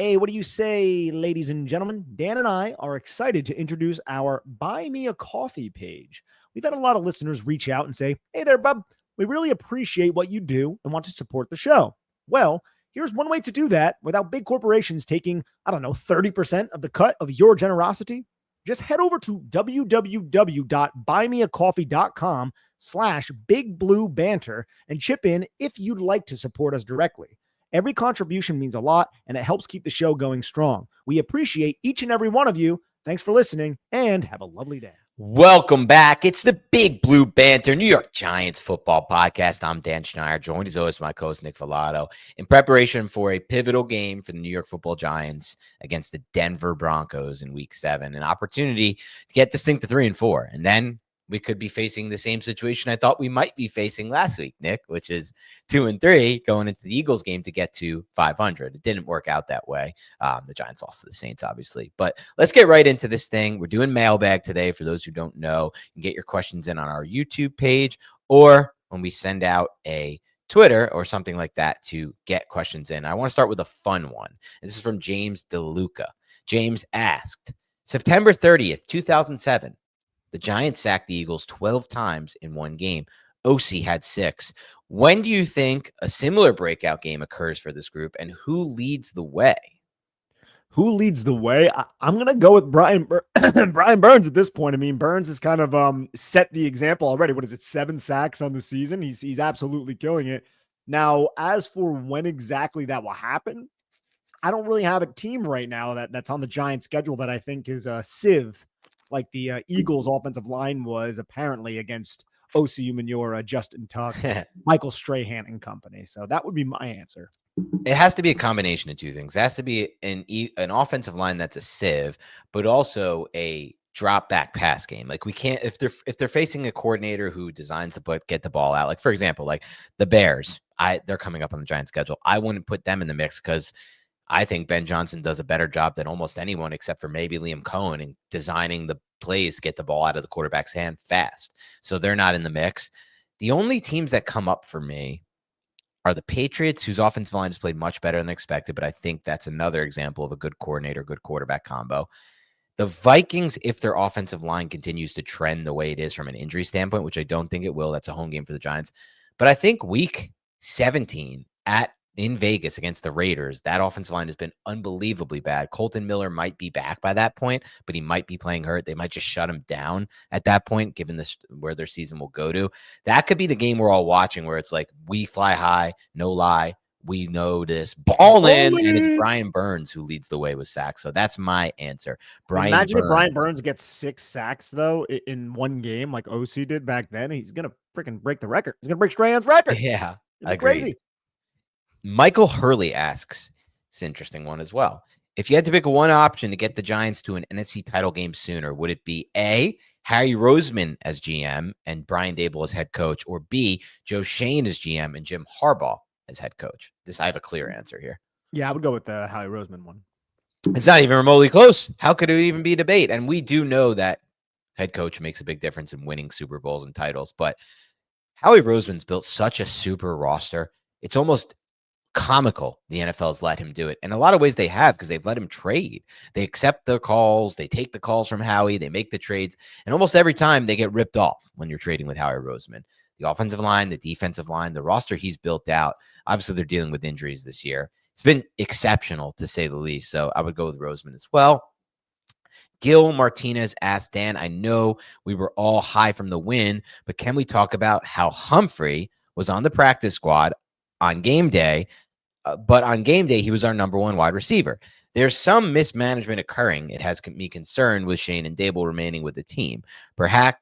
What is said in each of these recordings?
Hey, what do you say, ladies and gentlemen? Dan and I are excited to introduce our Buy Me a Coffee page. We've had a lot of listeners reach out and say, hey there, bub, we really appreciate what you do and want to support the show. Well, here's one way to do that without big corporations taking, 30% of the cut of your generosity. Just head over to www.buymeacoffee.com/bigbluebanter and chip in if you'd like to support us directly. Every contribution means a lot, and it helps keep the show going strong. We appreciate each and every one of you. Thanks for listening, and have a lovely day. Welcome back. It's the Big Blue Banter, New York Giants football podcast. I'm Dan Schneider, joined as always by my co-host Nick Filato, in preparation for a pivotal game for the New York football Giants against the Denver Broncos in Week 7. An opportunity to get this thing to 3-4, and then we could be facing the same situation I thought we might be facing last week, Nick, which is 2-3 going into the Eagles game to get to 500. It didn't work out that way. The Giants lost to the Saints, obviously. But let's get right into this thing. We're doing Mailbag today. For those who don't know, you can get your questions in on our YouTube page or when we send out a Twitter or something like that to get questions in. I want to start with a fun one. This is from James DeLuca. James asked, September 30th, 2007. The Giants sacked the Eagles 12 times in one game. OC had 6. When do you think a similar breakout game occurs for this group, and who leads the way? Who leads the way? I'm going to go with Brian Burns at this point. I mean, Burns has kind of set the example already. What is it, 7 sacks on the season? He's absolutely killing it. Now, as for when exactly that will happen, I don't really have a team right now that's on the Giants schedule that I think is a sieve, like the Eagles offensive line was apparently against OCU Manura, Justin Tuck, Michael Strahan and company. So that would be my answer. It has to be a combination of two things. It has to be an offensive line that's a sieve, but also a drop back pass game. Like we can't, if they're facing a coordinator who designs to get the ball out, like for example, like the Bears, they're coming up on the Giants schedule. I wouldn't put them in the mix because I think Ben Johnson does a better job than almost anyone except for maybe Liam Cohen in designing the plays to get the ball out of the quarterback's hand fast. So they're not in the mix. The only teams that come up for me are the Patriots, whose offensive line has played much better than expected, but I think that's another example of a good coordinator, good quarterback combo. The Vikings, if their offensive line continues to trend the way it is from an injury standpoint, which I don't think it will, that's a home game for the Giants. But I think week 17 in Vegas against the Raiders, that offensive line has been unbelievably bad. Colton Miller might be back by that point, but he might be playing hurt. They might just shut him down at that point, given this where their season will go to. That could be the game we're all watching where it's like, we fly high, no lie. We know this. Ball in, and it's Brian Burns who leads the way with sacks. So that's my answer. Imagine if Brian Burns gets 6 sacks, though, in one game like OC did back then. He's going to freaking break the record. He's going to break Strahan's record. Yeah, crazy. Michael Hurley asks, it's an interesting one as well. If you had to pick one option to get the Giants to an NFC title game sooner, would it be A, Harry Roseman as GM and Brian Daboll as head coach, or B, Joe Schoen as GM and Jim Harbaugh as head coach? I have a clear answer here. Yeah, I would go with the Harry Roseman one. It's not even remotely close. How could it even be a debate? And we do know that head coach makes a big difference in winning Super Bowls and titles, but Howie Roseman's built such a super roster. It's almost comical the NFL's let him do it. In a lot of ways they have, because they've let him trade. They accept the calls. They take the calls from Howie. They make the trades. And almost every time they get ripped off when you're trading with Howie Roseman. The offensive line, the defensive line, the roster he's built out. Obviously, they're dealing with injuries this year. It's been exceptional, to say the least. So I would go with Roseman as well. Gil Martinez asked, Dan, I know we were all high from the win, but can we talk about how Humphrey was on the practice squad on game day, but on game day, he was our number 1 wide receiver. There's some mismanagement occurring. It has me concerned with Shane and Daboll remaining with the team. Perhaps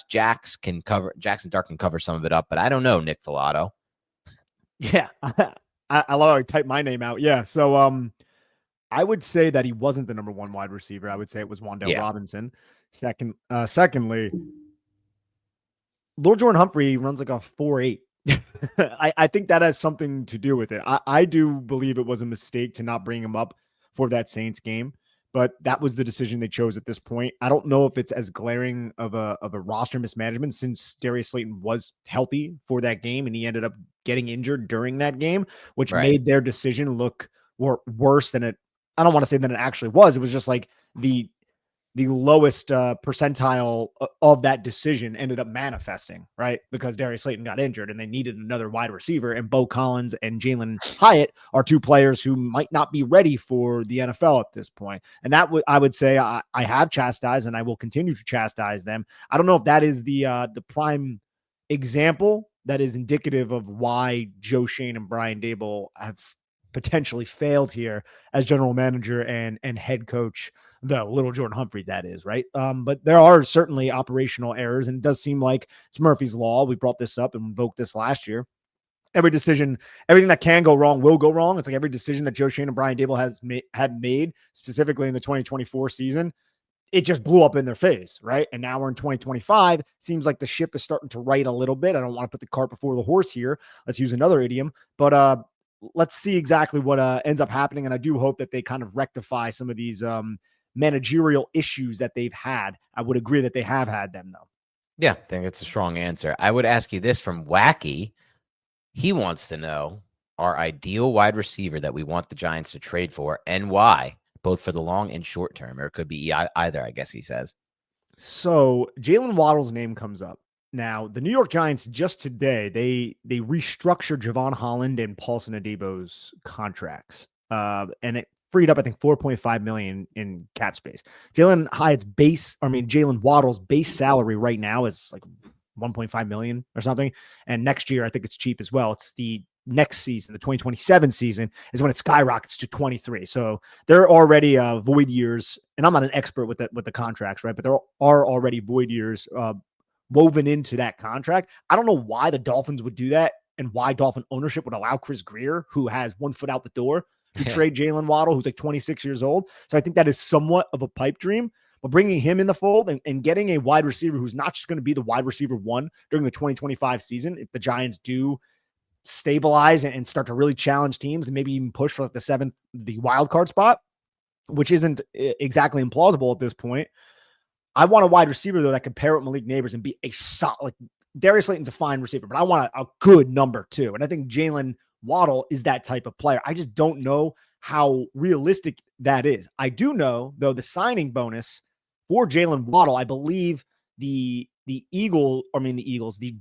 Jaxson Dart can cover some of it up, but I don't know, Nick Filato. Yeah, I love how I type my name out. Yeah, so I would say that he wasn't the number 1 wide receiver. I would say it was Wan'Dale Robinson. Secondly, Lord Jordan Humphrey runs like a 4.8. I think that has something to do with it. I do believe it was a mistake to not bring him up for that Saints game, but that was the decision they chose at this point. I don't know if it's as glaring of a roster mismanagement since Darius Slayton was healthy for that game and he ended up getting injured during that game, which made their decision look worse than it I don't want to say that it actually was. It was just like the lowest percentile of that decision ended up manifesting, right? Because Darius Slayton got injured and they needed another wide receiver. And Bo Collins and Jalen Hyatt are two players who might not be ready for the NFL at this point. And that I would say I have chastised and I will continue to chastise them. I don't know if that is the prime example that is indicative of why Joe Schoen and Brian Daboll have potentially failed here as general manager and head coach, the little Jordan Humphrey, that is, right? But there are certainly operational errors, and it does seem like it's Murphy's Law. We brought this up and invoked this last year. Every decision, everything that can go wrong will go wrong. It's like every decision that Joe Schoen and Brian Daboll had made, specifically in the 2024 season, it just blew up in their face, right? And now we're in 2025. Seems like the ship is starting to right a little bit. I don't want to put the cart before the horse here. Let's use another idiom, but let's see exactly what ends up happening. And I do hope that they kind of rectify some of these managerial issues that they've had. I would agree that they have had them, though. Yeah, I think it's a strong answer. I would ask you this from Wacky. He wants to know our ideal wide receiver that we want the Giants to trade for and why, both for the long and short term, or it could be either, I guess he says. So Jalen Waddle's name comes up. Now, the New York Giants just today, they restructured Javon Holland and Paulson Adebo's contracts. And it freed up, I think, $4.5 million in cap space. Jalen Waddle's base salary right now is like $1.5 million or something. And next year, I think it's cheap as well. It's the next season, the 2027 season, is when it skyrockets to 23. So there are already void years, and I'm not an expert with the contracts, right? But there are already void years woven into that contract. I don't know why the Dolphins would do that and why Dolphin ownership would allow Chris Greer, who has 1 foot out the door, to trade Jalen Waddle, who's like 26 years old. So I think that is somewhat of a pipe dream. But bringing him in the fold and getting a wide receiver who's not just going to be the wide receiver one during the 2025 season, if the Giants do stabilize and start to really challenge teams and maybe even push for like the wild card spot, which isn't exactly implausible at this point. I want a wide receiver, though, that can pair with Malik Neighbors and be a solid, like Darius Slayton's a fine receiver, but I want a good number two. And I think Jalen Waddle is that type of player. I just don't know how realistic that is. I do know, though, the signing bonus for Jalen Waddle, I believe the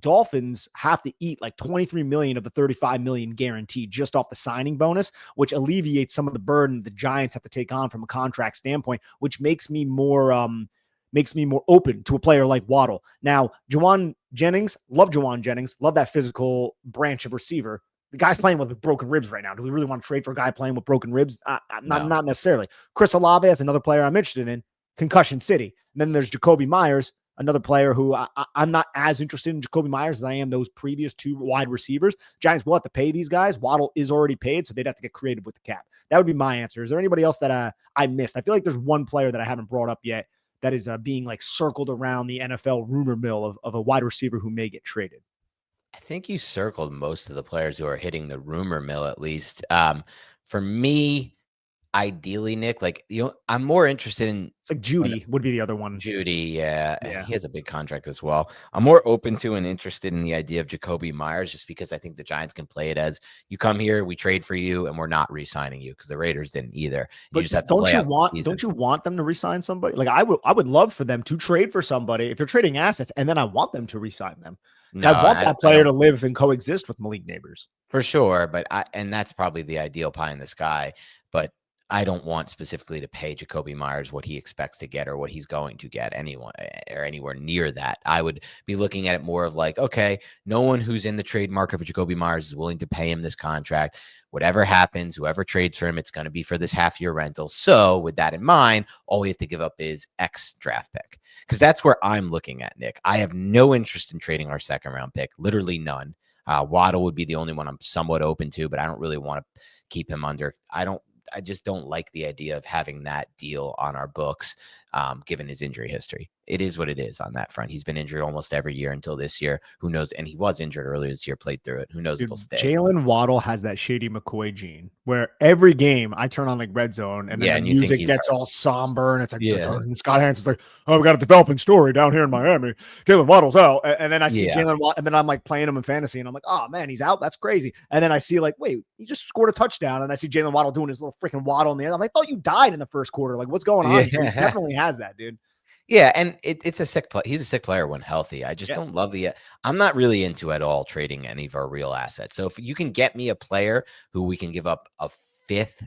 Dolphins have to eat like $23 million of the $35 million guaranteed just off the signing bonus, which alleviates some of the burden the Giants have to take on from a contract standpoint, which makes me more open to a player like Waddle. Now, Juwan Jennings, love that physical branch of receiver. The guy's playing with broken ribs right now. Do we really want to trade for a guy playing with broken ribs? Not necessarily. Chris Olave is another player I'm interested in. Concussion City. And then there's Jacoby Myers, another player who I'm not as interested in Jacoby Myers as I am those previous two wide receivers. Giants will have to pay these guys. Waddle is already paid, so they'd have to get creative with the cap. That would be my answer. Is there anybody else that I missed? I feel like there's one player that I haven't brought up yet that is being like circled around the NFL rumor mill of a wide receiver who may get traded. I think you circled most of the players who are hitting the rumor mill, at least. For me, ideally, Nick, I'm more interested in. It's like Judy would be the other one. Judy, yeah. He has a big contract as well. I'm more open to and interested in the idea of Jacoby Myers, just because I think the Giants can play it as you come here, we trade for you, and we're not re-signing you, because the Raiders didn't either. But you just have to don't you want them to re-sign somebody? Like I would love for them to trade for somebody if you're trading assets, and then I want them to re-sign them. No, I want that player to live and coexist with Malik Neighbors. For sure, and that's probably the ideal pie in the sky. But I don't want specifically to pay Jacoby Myers what he expects to get or what he's going to get anywhere near that. I would be looking at it more of like, okay, no one who's in the trade market for Jacoby Myers is willing to pay him this contract. Whatever happens, whoever trades for him, it's going to be for this half-year rental. So with that in mind, all we have to give up is X draft pick, because that's where I'm looking at, Nick. I have no interest in trading our second-round pick, literally none. Waddle would be the only one I'm somewhat open to, but I don't really want to keep him under. I just don't like the idea of having that deal on our books, given his injury history. it is what it is on that front. He's been injured almost every year until this year. Who knows? And he was injured earlier this year, played through it. Who knows if he'll stay? Jalen Waddle has that Shady McCoy gene where every game I turn on like Red Zone and then the music gets all somber and it's like, and Scott Hansen's like, oh, we got a developing story down here in Miami. Jalen Waddle's out. And then I see Jalen Waddle and then I'm like playing him in fantasy and I'm like, oh man, he's out. That's crazy. And then I see like, wait, he just scored a touchdown. And I see Jalen Waddle doing his little freaking waddle in the end. I'm like, oh, you died in the first quarter. Like, what's going on? He definitely has that, dude. Yeah, and it's a sick play. He's a sick player when healthy. I just don't love I'm not really into at all trading any of our real assets. So if you can get me a player who we can give up a fifth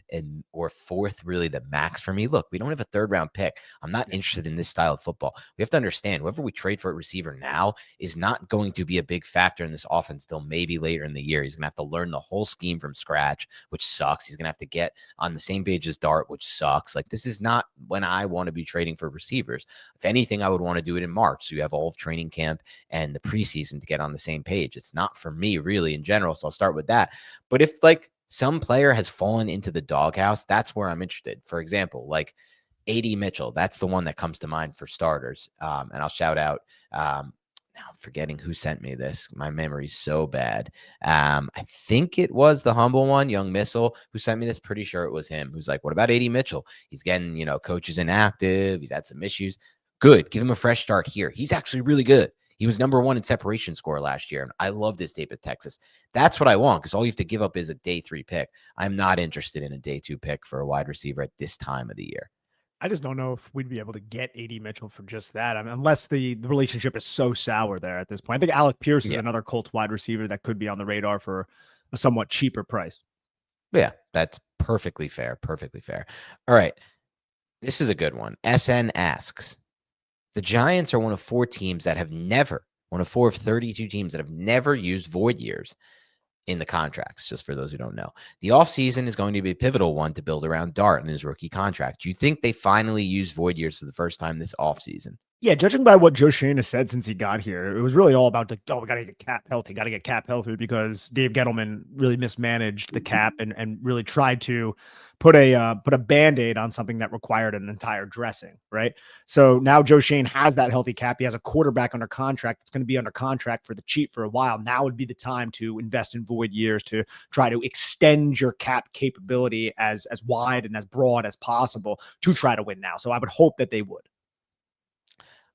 or fourth, really the max for me. Look, we don't have a third round pick. I'm not interested in this style of football. We have to understand whoever we trade for a receiver now is not going to be a big factor in this offense till maybe later in the year. He's going to have to learn the whole scheme from scratch, which sucks. He's going to have to get on the same page as Dart, which sucks. Like, this is not when I want to be trading for receivers. If anything, I would want to do it in March. So you have all of training camp and the preseason to get on the same page. It's not for me really in general. So I'll start with that. But if like some player has fallen into the doghouse, that's where I'm interested. For example, like AD Mitchell, that's the one that comes to mind for starters. And I'll shout out, now I'm forgetting who sent me this. My memory's so bad. I think it was the humble one, Young Missile, who sent me this. Pretty sure it was him. Who's like, what about AD Mitchell? He's getting, coaches inactive. He's had some issues. Good. Give him a fresh start here. He's actually really good. He was number one in separation score last year. And I love this tape at Texas. That's what I want, because all you have to give up is a day 3 pick. I'm not interested in a day 2 pick for a wide receiver at this time of the year. I just don't know if we'd be able to get AD Mitchell for just that. I mean, unless the relationship is so sour there at this point. I think Alec Pierce is another Colts wide receiver that could be on the radar for a somewhat cheaper price. Yeah, that's perfectly fair. Perfectly fair. All right. This is a good one. SN asks, the Giants are one of 4 teams that have never, one of 4 of 32 teams that have never used void years in the contracts, just for those who don't know. The offseason is going to be a pivotal one to build around Dart and his rookie contract. Do you think they finally used void years for the first time this offseason? Yeah, judging by what Joe Schoen has said since he got here, it was really all about, like, oh, we got to get cap healthy, because Dave Gettleman really mismanaged the cap and really tried to put a Band-Aid on something that required an entire dressing, right? So now Joe Schoen has that healthy cap. He has a quarterback under contract that's going to be under contract for the cheap for a while. Now would be the time to invest in void years to try to extend your cap capability as wide and as broad as possible to try to win now. So I would hope that they would.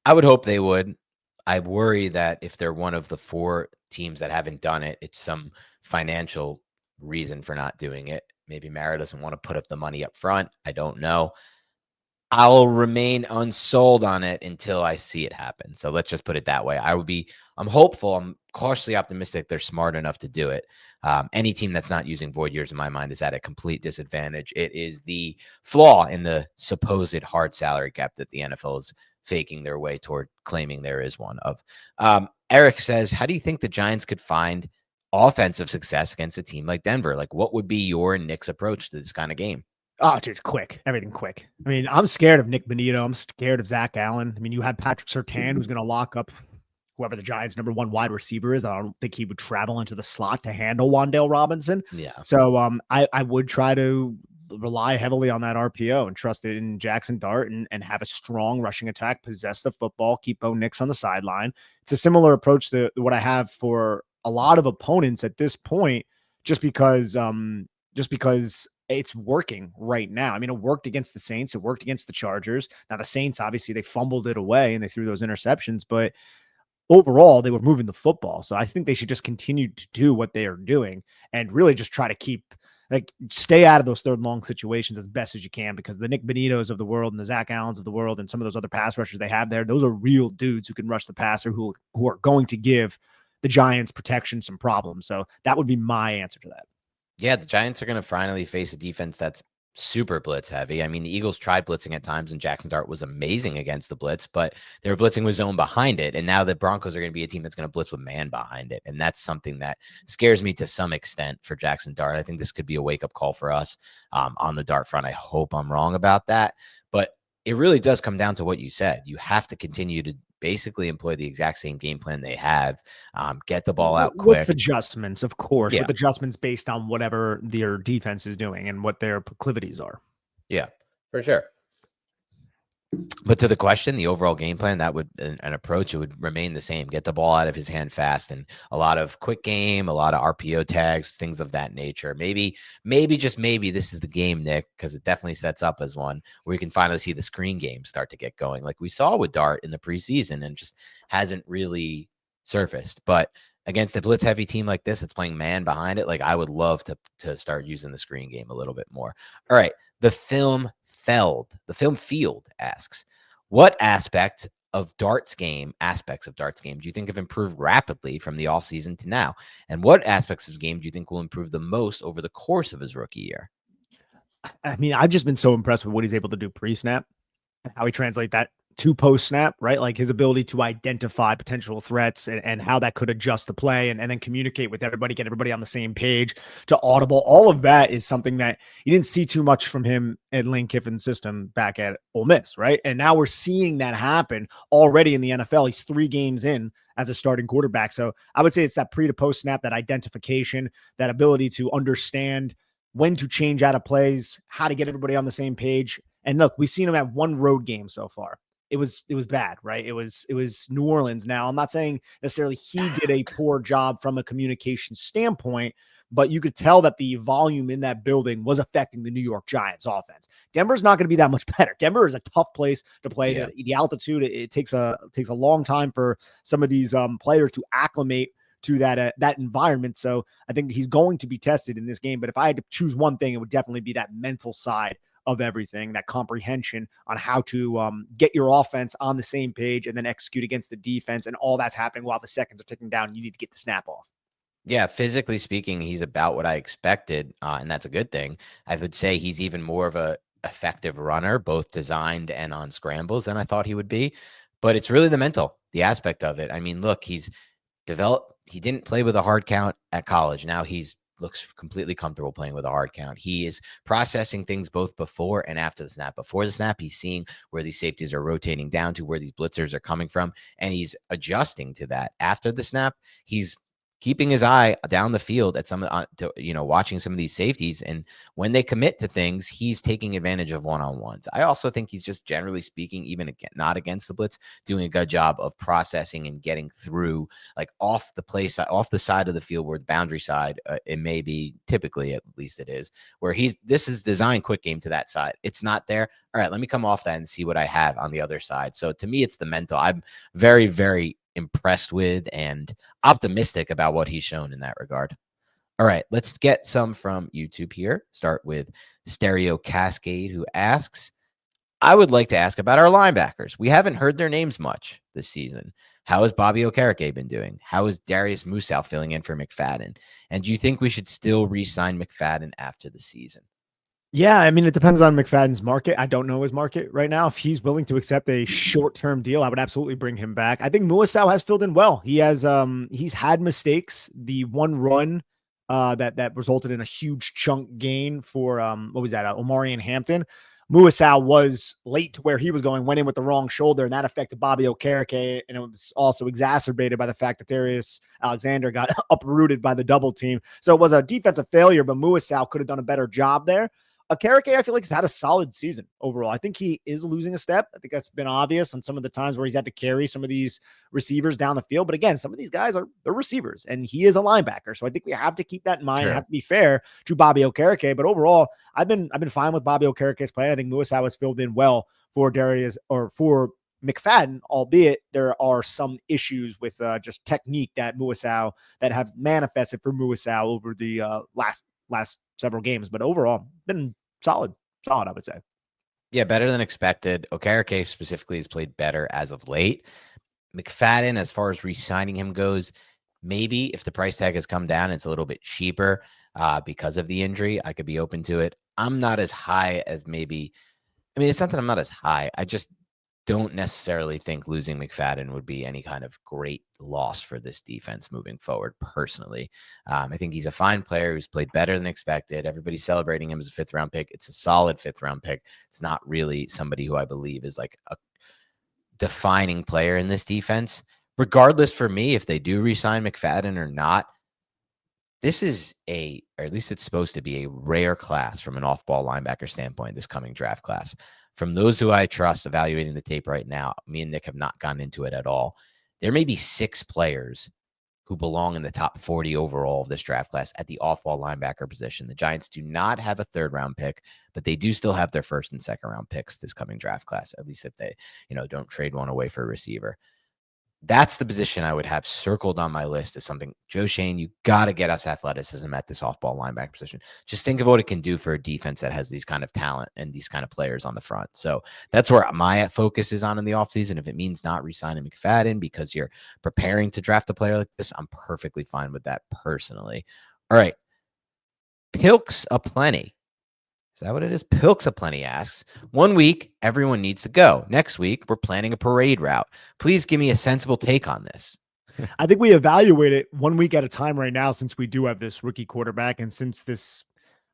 I would hope they would. I worry that if they're one of the 4 teams that haven't done it, it's some financial reason for not doing it. Maybe Mara doesn't want to put up the money up front. I don't know. I'll remain unsold on it until I see it happen. So let's just put it that way. I'm hopeful. I'm cautiously optimistic they're smart enough to do it. Any team that's not using void years, in my mind, is at a complete disadvantage. It is the flaw in the supposed hard salary cap that the NFL is faking their way toward claiming there is one of. Eric says, how do you think the Giants could find offensive success against a team like Denver? Like, what would be your and Nick's approach to this kind of game? Oh, dude, quick. Everything quick. I mean, I'm scared of Nick Bonito. I'm scared of Zach Allen. I mean, you had Patrick Surtain, who's going to lock up whoever the Giants' number 1 wide receiver is. I don't think he would travel into the slot to handle Wan'Dale Robinson. Yeah. So I would try to rely heavily on that RPO and trust it in Jaxson Dart and have a strong rushing attack, possess the football, keep Bo Nix on the sideline. It's a similar approach to what I have for a lot of opponents at this point, just because it's working right now. I mean, it worked against the Saints. It worked against the Chargers. Now, the Saints, obviously, they fumbled it away and they threw those interceptions, but overall, they were moving the football. So I think they should just continue to do what they are doing and really just try to stay out of those third long situations as best as you can, because the Nick Bonitos of the world and the Zach Allens of the world and some of those other pass rushers they have there, those are real dudes who can rush the passer, who are going to give the Giants protection some problems. So that would be my answer to that. Yeah, the Giants are going to finally face a defense that's super blitz heavy. I mean, the Eagles tried blitzing at times, and Jaxson Dart was amazing against the blitz, but they were blitzing with zone behind it. And now the Broncos are going to be a team that's going to blitz with man behind it. And that's something that scares me to some extent for Jaxson Dart. I think this could be a wake-up call for us on the Dart front. I hope I'm wrong about that. But it really does come down to what you said. You have to continue to basically employ the exact same game plan they have. Get the ball out quick. With adjustments, of course, with adjustments based on whatever their defense is doing and what their proclivities are. Yeah, for sure. But to the question, the overall game plan, that would an approach, it would remain the same. Get the ball out of his hand fast, and a lot of quick game, a lot of RPO tags, things of that nature. Maybe just maybe this is the game, Nick, because it definitely sets up as one where you can finally see the screen game start to get going, like we saw with Dart in the preseason, and just hasn't really surfaced. But against a blitz heavy team like this, it's playing man behind it. Like I would love to start using the screen game a little bit more. All right. The film field asks, what aspects of Dart's game do you think have improved rapidly from the offseason to now? And what aspects of his game do you think will improve the most over the course of his rookie year? I mean, I've just been so impressed with what he's able to do pre-snap and how he translate that to post snap, right? Like his ability to identify potential threats and how that could adjust the play and then communicate with everybody, get everybody on the same page to audible. All of that is something that you didn't see too much from him in Lane Kiffin's system back at Ole Miss, right? And now we're seeing that happen already in the NFL. He's 3 games in as a starting quarterback. So I would say it's that pre to post snap, that identification, that ability to understand when to change out of plays, how to get everybody on the same page. And look, we've seen him at 1 road game so far. It was bad, right? It was New Orleans. Now, I'm not saying necessarily he did a poor job from a communication standpoint, but you could tell that the volume in that building was affecting the New York Giants offense. Denver's not going to be that much better. Denver is a tough place to play. Yeah. The altitude, it takes a long time for some of these players to acclimate to that environment. So I think he's going to be tested in this game. But if I had to choose one thing, it would definitely be that mental side of everything, that comprehension on how to get your offense on the same page and then execute against the defense, and all that's happening while the seconds are ticking down. You need to get the snap off. Yeah, physically speaking, he's about what I expected, and that's a good thing. I would say he's even more of a effective runner, both designed and on scrambles, than I thought he would be. But it's really the aspect of it. I mean, look, he's developed. He didn't play with a hard count at college. Now he's looks completely comfortable playing with a hard count. He is processing things both before and after the snap. Before the snap, he's seeing where these safeties are rotating down to, where these blitzers are coming from, and he's adjusting to that. After the snap, he's keeping his eye down the field at watching some of these safeties. And when they commit to things, he's taking advantage of one-on-ones. I also think he's just, generally speaking, even again, not against the blitz, doing a good job of processing and getting through, like off the side of the field, where the boundary side, it may be, typically at least it is, where this is designed quick game to that side. It's not there. All right, let me come off that and see what I have on the other side. So to me, it's the mental. I'm very, very impressed with and optimistic about what he's shown in that regard. All right, let's get some from YouTube here. Start with Stereo Cascade, who asks, I would like to ask about our linebackers. We haven't heard their names much this season. How has Bobby Okereke been doing? How is Darius Musow filling in for McFadden? And do you think we should still re-sign McFadden after the season? Yeah, I mean, it depends on McFadden's market. I don't know his market right now. If he's willing to accept a short-term deal, I would absolutely bring him back. I think Muasau has filled in well. He's had mistakes. The one run that resulted in a huge chunk gain for what was that? Omari and Hampton. Muasau was late to where he was going, went in with the wrong shoulder, and that affected Bobby Okereke. And it was also exacerbated by the fact that Darius Alexander got uprooted by the double team. So it was a defensive failure, but Muasau could have done a better job there. Okereke, I feel like, has had a solid season overall. I think he is losing a step. I think that's been obvious on some of the times where he's had to carry some of these receivers down the field. But again, some of these guys they're receivers, and he is a linebacker. So I think we have to keep that in mind. Sure. Have to be fair to Bobby Okereke. But overall, I've been fine with Bobby Okereke's play. I think Muasau has filled in well for McFadden, albeit there are some issues with just technique that have manifested for Muasau over the last several games, but overall been solid, I would say. Yeah, better than expected. Okereke specifically has played better as of late. McFadden, as far as re-signing him goes, maybe if the price tag has come down, it's a little bit cheaper because of the injury. I could be open to it. I'm not as high as maybe. I mean, it's not that I'm not as high. I just don't necessarily think losing McFadden would be any kind of great loss for this defense moving forward, personally. I think he's a fine player who's played better than expected. Everybody's celebrating him as a 5th-round pick. It's a solid 5th-round pick. It's not really somebody who I believe is like a defining player in this defense. Regardless, for me, if they do re-sign McFadden or not, This is or at least it's supposed to be a rare class from an off-ball linebacker standpoint, this coming draft class. From those who I trust evaluating the tape right now, me and Nick have not gotten into it at all. There may be 6 players who belong in the top 40 overall of this draft class at the off-ball linebacker position. The Giants do not have a 3rd-round pick, but they do still have their 1st and 2nd-round picks this coming draft class, at least if they, don't trade one away for a receiver. That's the position I would have circled on my list as something. Joe Schoen, you got to get us athleticism at this off-ball linebacker position. Just think of what it can do for a defense that has these kind of talent and these kind of players on the front. So that's where my focus is on in the offseason. If it means not re-signing McFadden because you're preparing to draft a player like this, I'm perfectly fine with that personally. All right. Pilks aplenty. Is that what it is? Pilks aplenty asks, 1 week, everyone needs to go. Next week, we're planning a parade route. Please give me a sensible take on this. I think we evaluate it 1 week at a time right now, since we do have this rookie quarterback, and since this,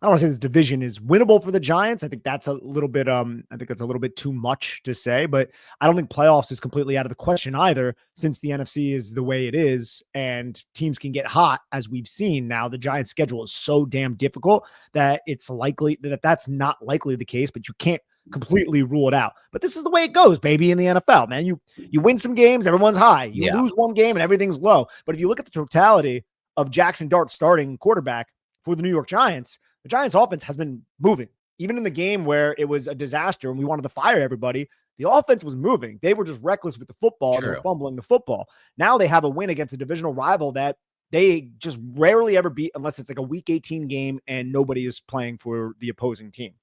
I don't want to say this division is winnable for the Giants. I think that's a little bit, I think that's a little bit too much to say, but I don't think playoffs is completely out of the question either, since the NFC is the way it is and teams can get hot, as we've seen. Now the Giants schedule is so damn difficult that it's likely that that's not likely the case, but you can't completely rule it out. But this is the way it goes, baby, in the NFL, man. You win some games, everyone's high. You lose one game and everything's low. But if you look at the totality of Jaxson Dart starting quarterback for the New York Giants, the Giants offense has been moving. Even in the game where it was a disaster and we wanted to fire everybody, the offense was moving. They were just reckless with the football. They were fumbling the football. Now they have a win against a divisional rival that they just rarely ever beat unless it's like a week 18 game and nobody is playing for the opposing team.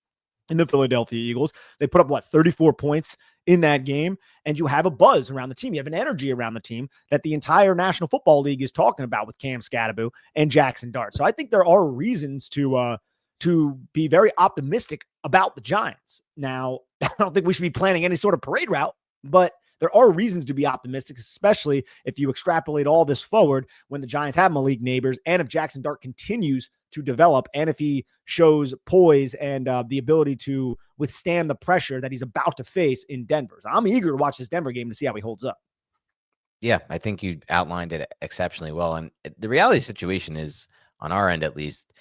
In the Philadelphia Eagles, they put up 34 points in that game, and you have a buzz around the team. You have an energy around the team that the entire National Football League is talking about with Cam Scadaboo and Jaxson Dart. So I think there are reasons to be very optimistic about the Giants. Now, I don't think we should be planning any sort of parade route, but there are reasons to be optimistic, especially if you extrapolate all this forward when the Giants have Malik Neighbors, and if Jaxson Dart continues to develop, and if he shows poise and the ability to withstand the pressure that he's about to face in Denver. So I'm eager to watch this Denver game to see how he holds up. Yeah, I think you outlined it exceptionally well. And the reality situation is, on our end at least,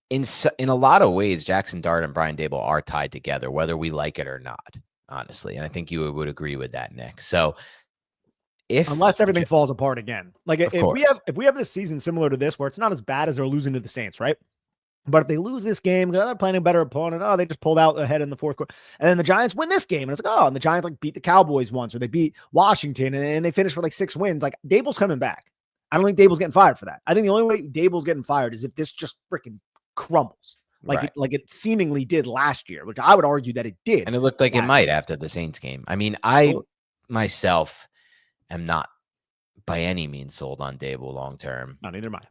in a lot of ways, Jaxson Dart and Brian Daboll are tied together, whether we like it or not, honestly. And I think you would agree with that, Nick. So unless everything falls apart again, like if we have this season similar to this, where it's not as bad as they're losing to the Saints, right? But if they lose this game, they're playing a better opponent. Oh, they just pulled out ahead in the 4th quarter. And then the Giants win this game. And it's like, oh, and the Giants beat the Cowboys once, or they beat Washington, and they finish with 6 wins. Like, Daboll's coming back. I don't think Daboll's getting fired for that. I think the only way Daboll's getting fired is if this just freaking crumbles. Like it seemingly did last year, which I would argue that it did. And it looked like it might after the Saints game. I mean, I myself am not by any means sold on Daboll long term. No, neither am I.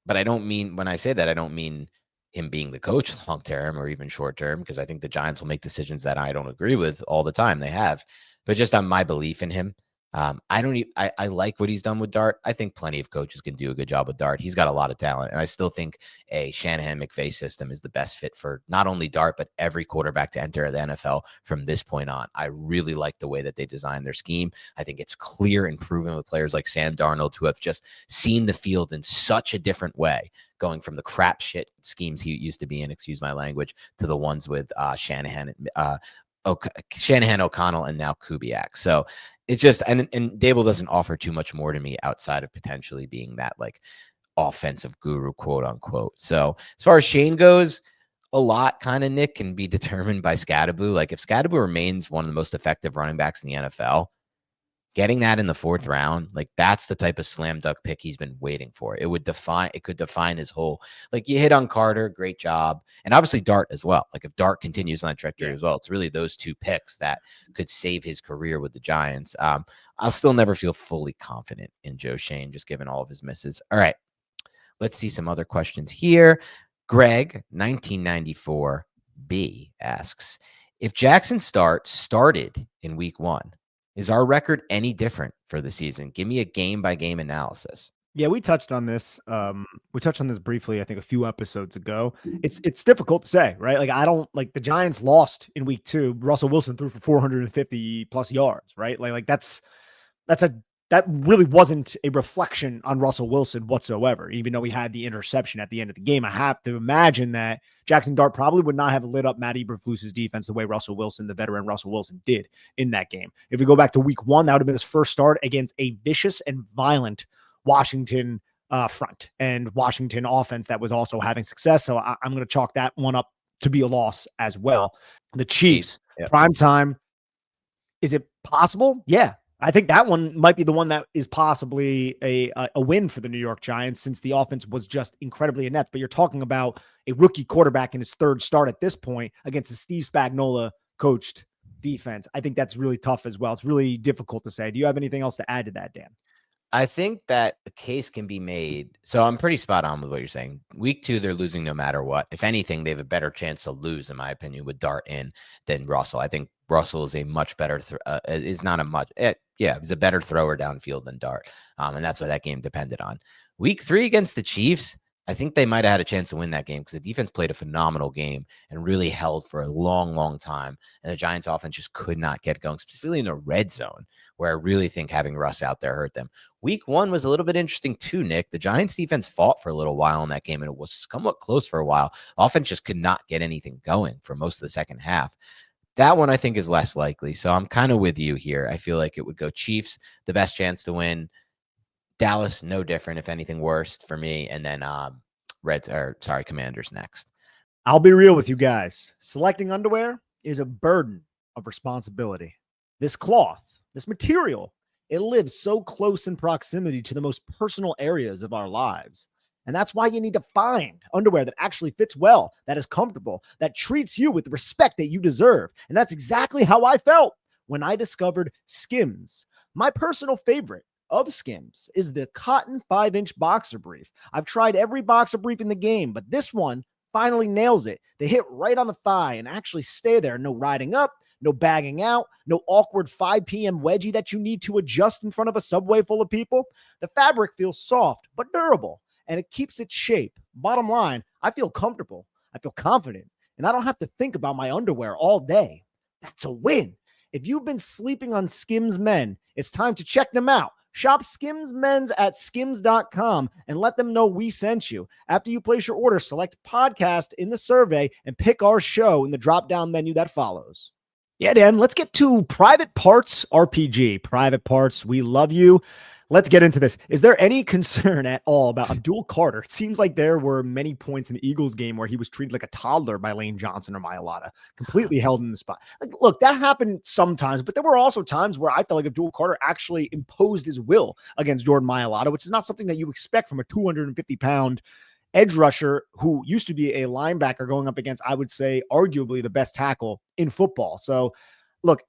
But I don't mean, when I say that, I don't mean him being the coach long term or even short term, because I think the Giants will make decisions that I don't agree with all the time. They have, but just on my belief in him. I like what he's done with Dart. I think plenty of coaches can do a good job with Dart. He's got a lot of talent. And I still think a Shanahan-McVay system is the best fit for not only Dart, but every quarterback to enter the NFL from this point on. I really like the way that they design their scheme. I think it's clear and proven with players like Sam Darnold, who have just seen the field in such a different way, going from the crap shit schemes he used to be in, excuse my language, to the ones with Shanahan, O'Connell, and now Kubiak. So it's just, and Daboll doesn't offer too much more to me outside of potentially being that offensive guru, quote unquote. So as far as Schoen goes, a lot kind of, Nick, can be determined by Scadaboo. If Scadaboo remains one of the most effective running backs in the NFL, getting that in the 4th round, that's the type of slam dunk pick he's been waiting for. It could define his whole, you hit on Carter, great job. And obviously Dart as well. If Dart continues on that trajectory as well, it's really those 2 picks that could save his career with the Giants. I'll still never feel fully confident in Joe Schoen, just given all of his misses. All right, let's see some other questions here. Greg, 1994B, asks, if Jaxson Dart started in week 1, is our record any different for the season? Give me a game-by-game analysis. Yeah, we touched on this. We touched on this briefly, I think, a few episodes ago. It's difficult to say, right? I don't the Giants lost in week 2. Russell Wilson threw for 450 plus yards, right? That's a that really wasn't a reflection on Russell Wilson whatsoever, even though he had the interception at the end of the game. I have to imagine that Jaxson Dart probably would not have lit up Matt Eberflus's defense the way Russell Wilson, the veteran Russell Wilson, did in that game. If we go back to week 1, that would have been his first start against a vicious and violent Washington front and Washington offense that was also having success. So I'm going to chalk that one up to be a loss as well. The Chiefs, prime time. Is it possible? Yeah. I think that one might be the one that is possibly a win for the New York Giants, since the offense was just incredibly inept. But you're talking about a rookie quarterback in his third start at this point against a Steve Spagnuolo coached defense. I think that's really tough as well. It's really difficult to say. Do you have anything else to add to that, Dan? I think that a case can be made. So I'm pretty spot on with what you're saying. Week 2, they're losing no matter what. If anything, they have a better chance to lose, in my opinion, with Dart in than Russell. I think Russell is a much better, he's a better thrower downfield than Dart. And that's what that game depended on. Week 3 against the Chiefs, I think they might have had a chance to win that game because the defense played a phenomenal game and really held for a long, long time. And the Giants offense just could not get going, specifically in the red zone, where I really think having Russ out there hurt them. Week 1 was a little bit interesting too, Nick. The Giants defense fought for a little while in that game, and it was somewhat close for a while. Offense just could not get anything going for most of the second half. That one I think is less likely. So I'm kind of with you here. I feel like it would go Chiefs, the best chance to win. Dallas, no different, if anything worse for me. And then Commanders next. I'll be real with you guys. Selecting underwear is a burden of responsibility. This cloth, this material, it lives so close in proximity to the most personal areas of our lives. And that's why you need to find underwear that actually fits well, that is comfortable, that treats you with the respect that you deserve. And that's exactly how I felt when I discovered SKIMS. My personal favorite of SKIMS is the cotton 5-inch boxer brief. I've tried every boxer brief in the game, but this one finally nails it. They hit right on the thigh and actually stay there. No riding up, no bagging out, no awkward 5 p.m. wedgie that you need to adjust in front of a subway full of people. The fabric feels soft but durable, and it keeps its shape. Bottom line, I feel comfortable, I feel confident, and I don't have to think about my underwear all day. That's a win. If you've been sleeping on SKIMS men, it's time to check them out. Shop SKIMS Men's at skims.com and let them know we sent you. After you place your order, select podcast in the survey and pick our show in the drop-down menu that follows. Yeah, Dan, let's get to Private Parts RPG. Private Parts, we love you. Let's get into this. Is there any concern at all about Abdul Carter? It seems like there were many points in the Eagles game where he was treated like a toddler by Lane Johnson or Mailata, completely held in the spot. Like, look, that happened sometimes, but there were also times where I felt like Abdul Carter actually imposed his will against Jordan Mailata, which is not something that you expect from a 250-pound edge rusher who used to be a linebacker going up against, I would say, arguably the best tackle in football. So, look,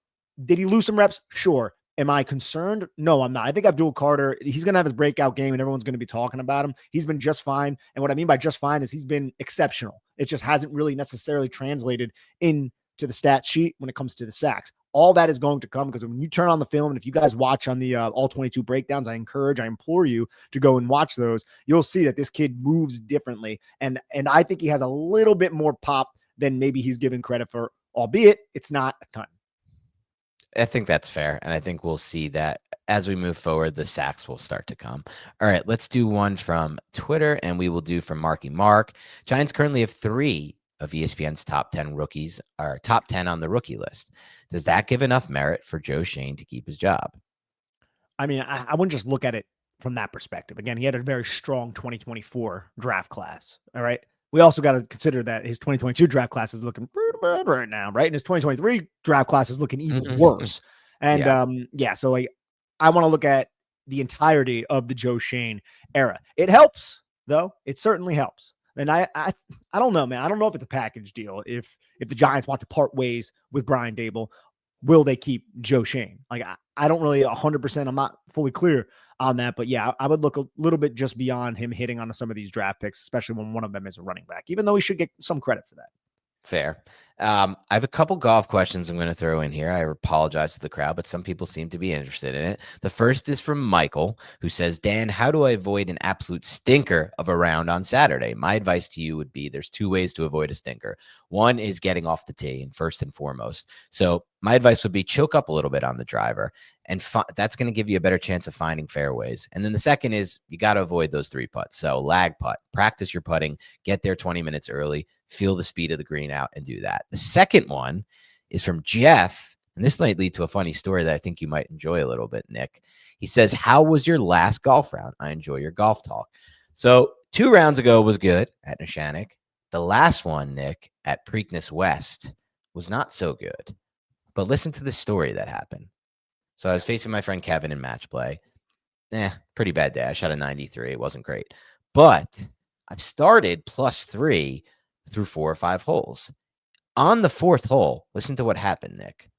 did he lose some reps? Sure. Am I concerned? No, I'm not. I think Abdul Carter, he's going to have his breakout game and everyone's going to be talking about him. He's been just fine. And what I mean by just fine is he's been exceptional. It just hasn't really necessarily translated into the stat sheet when it comes to the sacks. All that is going to come because when you turn on the film, and if you guys watch on the all 22 breakdowns, I implore you to go and watch those. You'll see that this kid moves differently. And I think he has a little bit more pop than maybe he's given credit for, albeit it's not a ton. I think that's fair. And I think we'll see that as we move forward, the sacks will start to come. All right, let's do one from Twitter, and we will do from Marky Mark. Giants currently have 3 of ESPN's top 10 rookies, or top 10 on the rookie list. Does that give enough merit for Joe Schoen to keep his job? I mean, I wouldn't just look at it from that perspective. Again, he had a very strong 2024 draft class. All right. We also got to consider that his 2022 draft class is looking pretty bad right now, right? And his 2023 draft class is looking even worse. And so like, I want to look at the entirety of the Joe Schoen era. It helps, though. It certainly helps. And I don't know, man. I don't know if it's a package deal. If the Giants want to part ways with Brian Daboll, will they keep Joe Schoen? Like, I don't really 100%. I'm not fully clear on that, but yeah, I would look a little bit just beyond him hitting on some of these draft picks, especially when one of them is a running back, even though he should get some credit for that. Fair. I have a couple golf questions I'm going to throw in here. I apologize to the crowd, but some people seem to be interested in it. The first is from Michael, who says, Dan, how do I avoid an absolute stinker of a round on Saturday? My advice to you would be there's two ways to avoid a stinker. One is getting off the tee, and first and foremost. So my advice would be choke up a little bit on the driver, and that's going to give you a better chance of finding fairways. And then the second is you got to avoid those 3 putts. So lag putt, practice your putting, get there 20 minutes early, feel the speed of the green out, and do that. The second one is from Jeff, and this might lead to a funny story that I think you might enjoy a little bit, Nick. He says, how was your last golf round? I enjoy your golf talk. So 2 rounds ago was good at Neshannock. The last one, Nick, at Preakness West was not so good. But listen to the story that happened. So I was facing my friend Kevin in match play. Pretty bad day. I shot a 93. It wasn't great. But I started +3 through 4 or 5 holes. On the 4th hole, listen to what happened, Nick.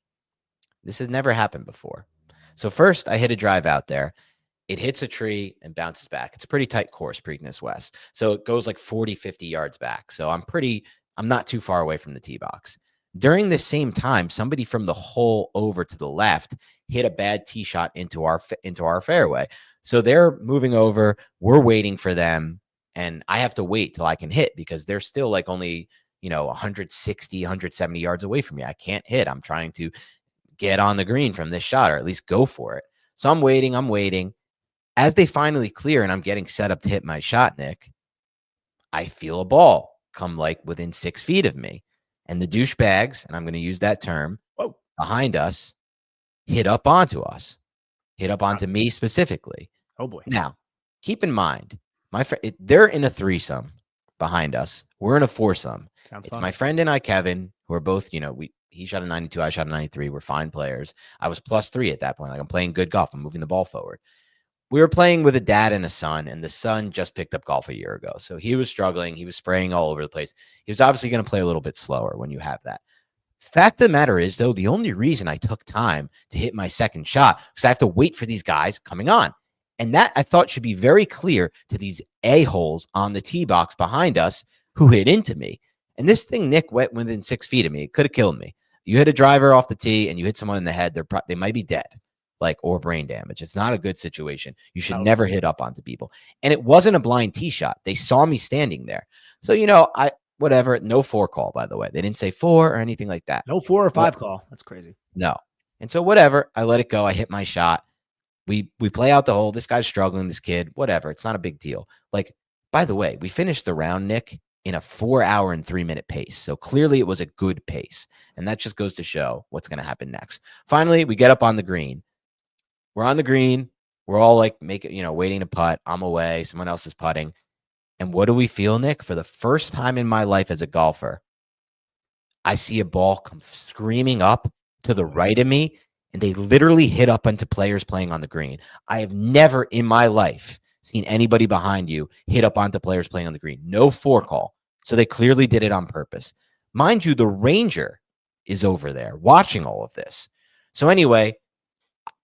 This has never happened before. So first, I hit a drive out there. It hits a tree and bounces back. It's a pretty tight course, Preakness West. So it goes like 40, 50 yards back. So I'm not too far away from the tee box. During this same time, somebody from the hole over to the left hit a bad tee shot into our fairway. So they're moving over. We're waiting for them. And I have to wait till I can hit because they're still like only, 160, 170 yards away from me. I can't hit. I'm trying to get on the green from this shot or at least go for it. So I'm waiting. As they finally clear and I'm getting set up to hit my shot, Nick, I feel a ball come like within 6 feet of me. And the douchebags, and I'm going to use that term, behind us, hit up onto us, hit up onto me specifically. Oh, boy. Now, keep in mind, they're in a threesome behind us. We're in a foursome. It's fun. My friend and I, Kevin, who are both, he shot a 92, I shot a 93. We're fine players. I was +3 at that point. Like I'm playing good golf. I'm moving the ball forward. We were playing with a dad and a son, and the son just picked up golf a year ago. So he was struggling. He was spraying all over the place. He was obviously going to play a little bit slower when you have that. Fact of the matter is, though, the only reason I took time to hit my second shot was I have to wait for these guys coming on. And that I thought should be very clear to these a-holes on the tee box behind us who hit into me. And this thing, Nick, went within 6 feet of me. It could have killed me. You hit a driver off the tee and you hit someone in the head, they might be dead. Or brain damage. It's not a good situation. You should never hit up onto people. And it wasn't a blind tee shot. They saw me standing there. So, whatever. No 4 call, by the way. They didn't say 4 or anything like that. No 4 or 5 call. That's crazy. No. And so whatever. I let it go. I hit my shot. We play out the hole. This guy's struggling, this kid, whatever. It's not a big deal. By the way, we finished the round, Nick, in a 4 hour and 3 minute pace. So clearly it was a good pace. And that just goes to show what's going to happen next. Finally, we get up on the green. We're on the green. We're all waiting to putt. I'm away. Someone else is putting. And what do we feel, Nick? For the first time in my life as a golfer, I see a ball come screaming up to the right of me, and they literally hit up onto players playing on the green. I have never in my life seen anybody behind you hit up onto players playing on the green. No 4 call. So they clearly did it on purpose. Mind you, the ranger is over there watching all of this. So anyway,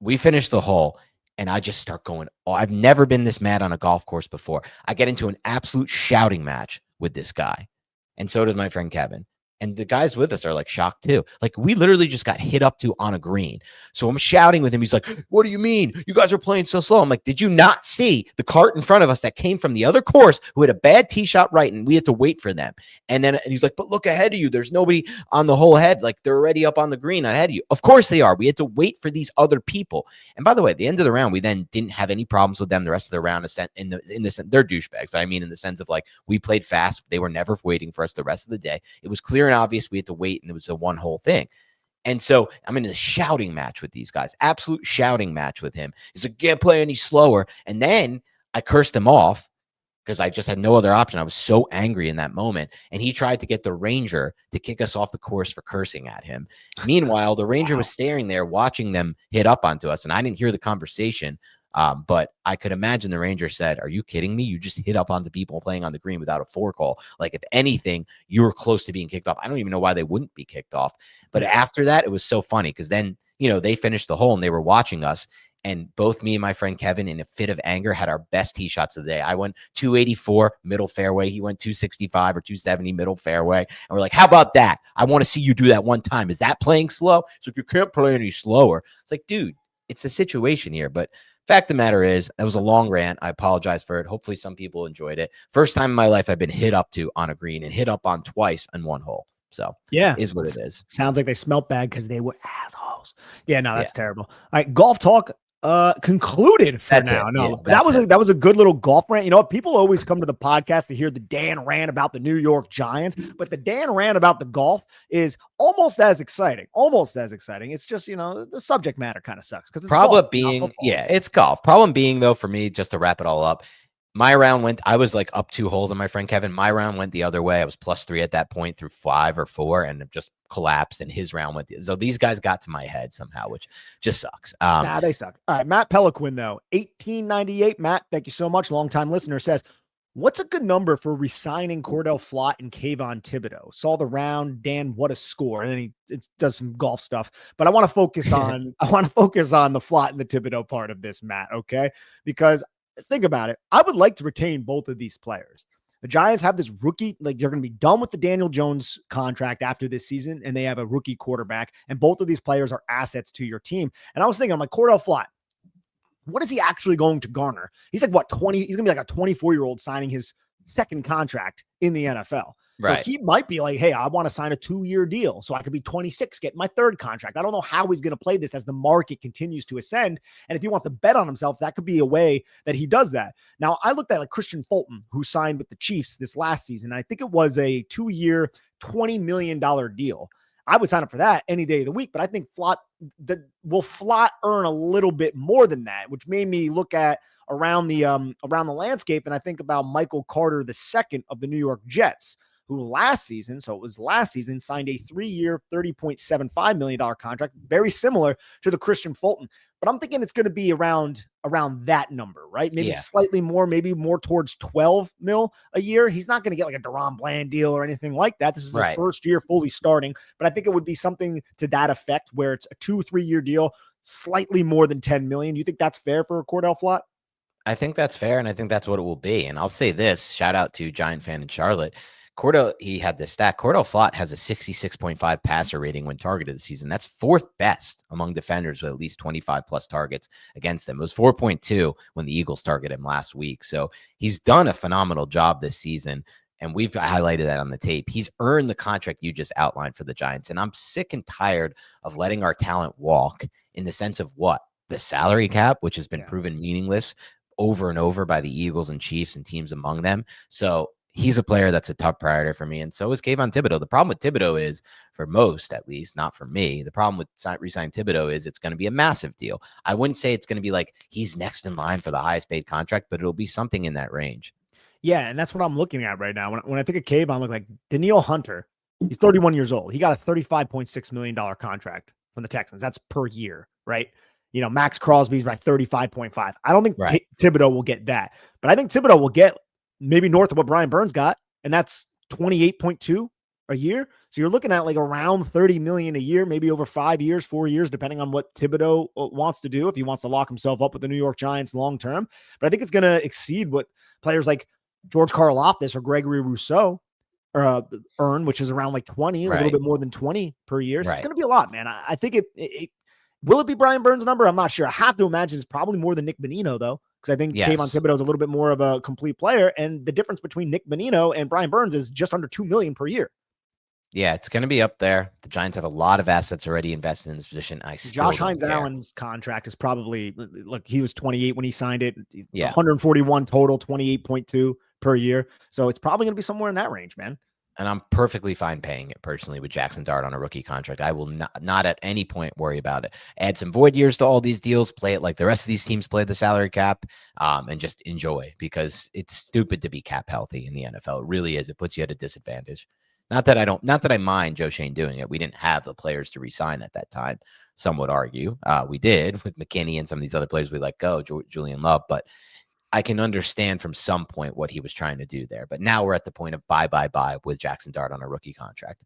we finish the hole, and I just start going, I've never been this mad on a golf course before. I get into an absolute shouting match with this guy, and so does my friend Kevin. And the guys with us are shocked too. We literally just got hit up to on a green. So I'm shouting with him. He's like, what do you mean? You guys are playing so slow. I'm like, did you not see the cart in front of us that came from the other course who had a bad tee shot right, and we had to wait for them? And he's like, but look ahead of you. There's nobody on the whole head. They're already up on the green ahead of you. Of course they are. We had to wait for these other people. And by the way, at the end of the round, we then didn't have any problems with them the rest of the round. In the sense, they're douchebags, but I mean in the sense of we played fast. They were never waiting for us the rest of the day. It was clear and obvious we had to wait, and it was a one whole thing. And so I'm in a shouting match with these guys, absolute shouting match with him. He's like, can't play any slower. And then I cursed him off because I just had no other option. I was so angry in that moment. And he tried to get the ranger to kick us off the course for cursing at him. Meanwhile, the ranger was staring there watching them hit up onto us. And I didn't hear the conversation. But I could imagine the ranger said, are you kidding me? You just hit up onto people playing on the green without a 4 call. If anything, you were close to being kicked off. I don't even know why they wouldn't be kicked off. But after that, it was so funny because then they finished the hole and they were watching us. And both me and my friend Kevin, in a fit of anger, had our best tee shots of the day. I went 284 middle fairway. He went 265 or 270 middle fairway. And we're like, how about that? I want to see you do that one time. Is that playing slow? So if you can't play any slower, it's like, dude, it's the situation here. But fact of the matter is, that was a long rant. I apologize for it. Hopefully some people enjoyed it. First time in my life I've been hit up to on a green and hit up on twice in one hole. So yeah, is what it is. Sounds like they smelt bad because they were assholes. Yeah, no, that's terrible. All right, golf talk concluded for that's now. It. No, yeah, that was a good little golf rant. You know what? People always come to the podcast to hear the Dan rant about the New York Giants, but the Dan rant about the golf is almost as exciting. Almost as exciting. It's just, the subject matter kind of sucks because it's problem golf, being, it's golf. Problem being though, for me, just to wrap it all up, my round I was like up 2 holes on my friend Kevin. My round went the other way. I was +3 at that point through 5 or 4 and it just collapsed. And his round went. So these guys got to my head somehow, which just sucks. Nah, they suck. All right. Matt Peliquin, though, 1898. Matt, thank you so much. Longtime listener says, what's a good number for resigning Cordell Flott and Kayvon Thibodeau? Saw the round. Dan, what a score. And then he does some golf stuff. But I want to focus on the Flott and the Thibodeau part of this, Matt. Okay. Because think about it. I would like to retain both of these players. The Giants have this rookie, like they're going to be done with the Daniel Jones contract after this season, and they have a rookie quarterback, and both of these players are assets to your team. And I was thinking, I'm like, Cordell Flott, what is he actually going to garner? He's like, what, 20? He's going to be like a 24-year-old signing his second contract in the NFL. Right. So he might be like, hey, I want to sign a 2-year deal so I could be 26, get my third contract. I don't know how he's going to play this as the market continues to ascend. And if he wants to bet on himself, that could be a way that he does that. Now, I looked at like Christian Fulton, who signed with the Chiefs this last season. I think it was a 2-year, $20 million deal. I would sign up for that any day of the week, but I think Flott earn a little bit more than that, which made me look at around the landscape. And I think about Michael Carter II of the New York Jets, who last season, signed a 3-year, $30.75 million contract, very similar to the Christian Fulton. But I'm thinking it's going to be around that number, right? Maybe slightly more, maybe more towards 12 mil a year. He's not going to get like a Deron Bland deal or anything like that. This is his first year fully starting, but I think it would be something to that effect where it's a 2-3 year deal, slightly more than 10 million. You think that's fair for a Cordell Flott? I think that's fair, and I think that's what it will be. And I'll say this, shout out to Giant fan in Charlotte. Cordell, he had this stat. Cordell Flott has a 66.5 passer rating when targeted this season. That's 4th best among defenders with at least 25 plus targets against them. It was 4.2 when the Eagles targeted him last week. So he's done a phenomenal job this season. And we've highlighted that on the tape. He's earned the contract you just outlined for the Giants. And I'm sick and tired of letting our talent walk in the sense of what? The salary cap, which has been proven meaningless over and over by the Eagles and Chiefs and teams among them. So he's a player that's a top priority for me. And so is Kayvon Thibodeau. The problem with Thibodeau is, for most at least, not for me, the problem with re-signing Thibodeau is it's going to be a massive deal. I wouldn't say it's going to be like he's next in line for the highest paid contract, but it'll be something in that range. Yeah, and that's what I'm looking at right now. When I think of Kayvon, I look like Danielle Hunter. He's 31 years old. He got a $35.6 million contract from the Texans. That's per year, right? Max Crosby's by 35.5. I don't think Thibodeau will get that, but I think Thibodeau will get maybe north of what Brian Burns got, and that's 28.2 a year. So you're looking at like around 30 million a year, maybe over 5 years, 4 years, depending on what Thibodeau wants to do, if he wants to lock himself up with the New York Giants long term. But I think it's going to exceed what players like George Karlaftis or Gregory Rousseau earn, which is around like 20, a little bit more than 20 per year. So it's going to be a lot, man. I think it will it be Brian Burns' number? I'm not sure. I have to imagine it's probably more than Nick Bonino, though, because I think Kayvon Thibodeau is a little bit more of a complete player, and the difference between Nick Bonino and Brian Burns is just under $2 million per year. Yeah, it's going to be up there. The Giants have a lot of assets already invested in this position. Josh Hines-Allen's contract is probably, look, he was 28 when he signed it. 141 total, 28.2 per year. So it's probably going to be somewhere in that range, man. And I'm perfectly fine paying it personally with Jaxson Dart on a rookie contract. I will not at any point worry about it. Add some void years to all these deals, play it like the rest of these teams play the salary cap, and just enjoy, because it's stupid to be cap healthy in the NFL. It really is. It puts you at a disadvantage. Not that I mind Joe Schoen doing it. We didn't have the players to re-sign at that time. Some would argue we did with McKinney and some of these other players we let go, Julian Love, but I can understand from some point what he was trying to do there. But now we're at the point of buy with Jaxson Dart on a rookie contract.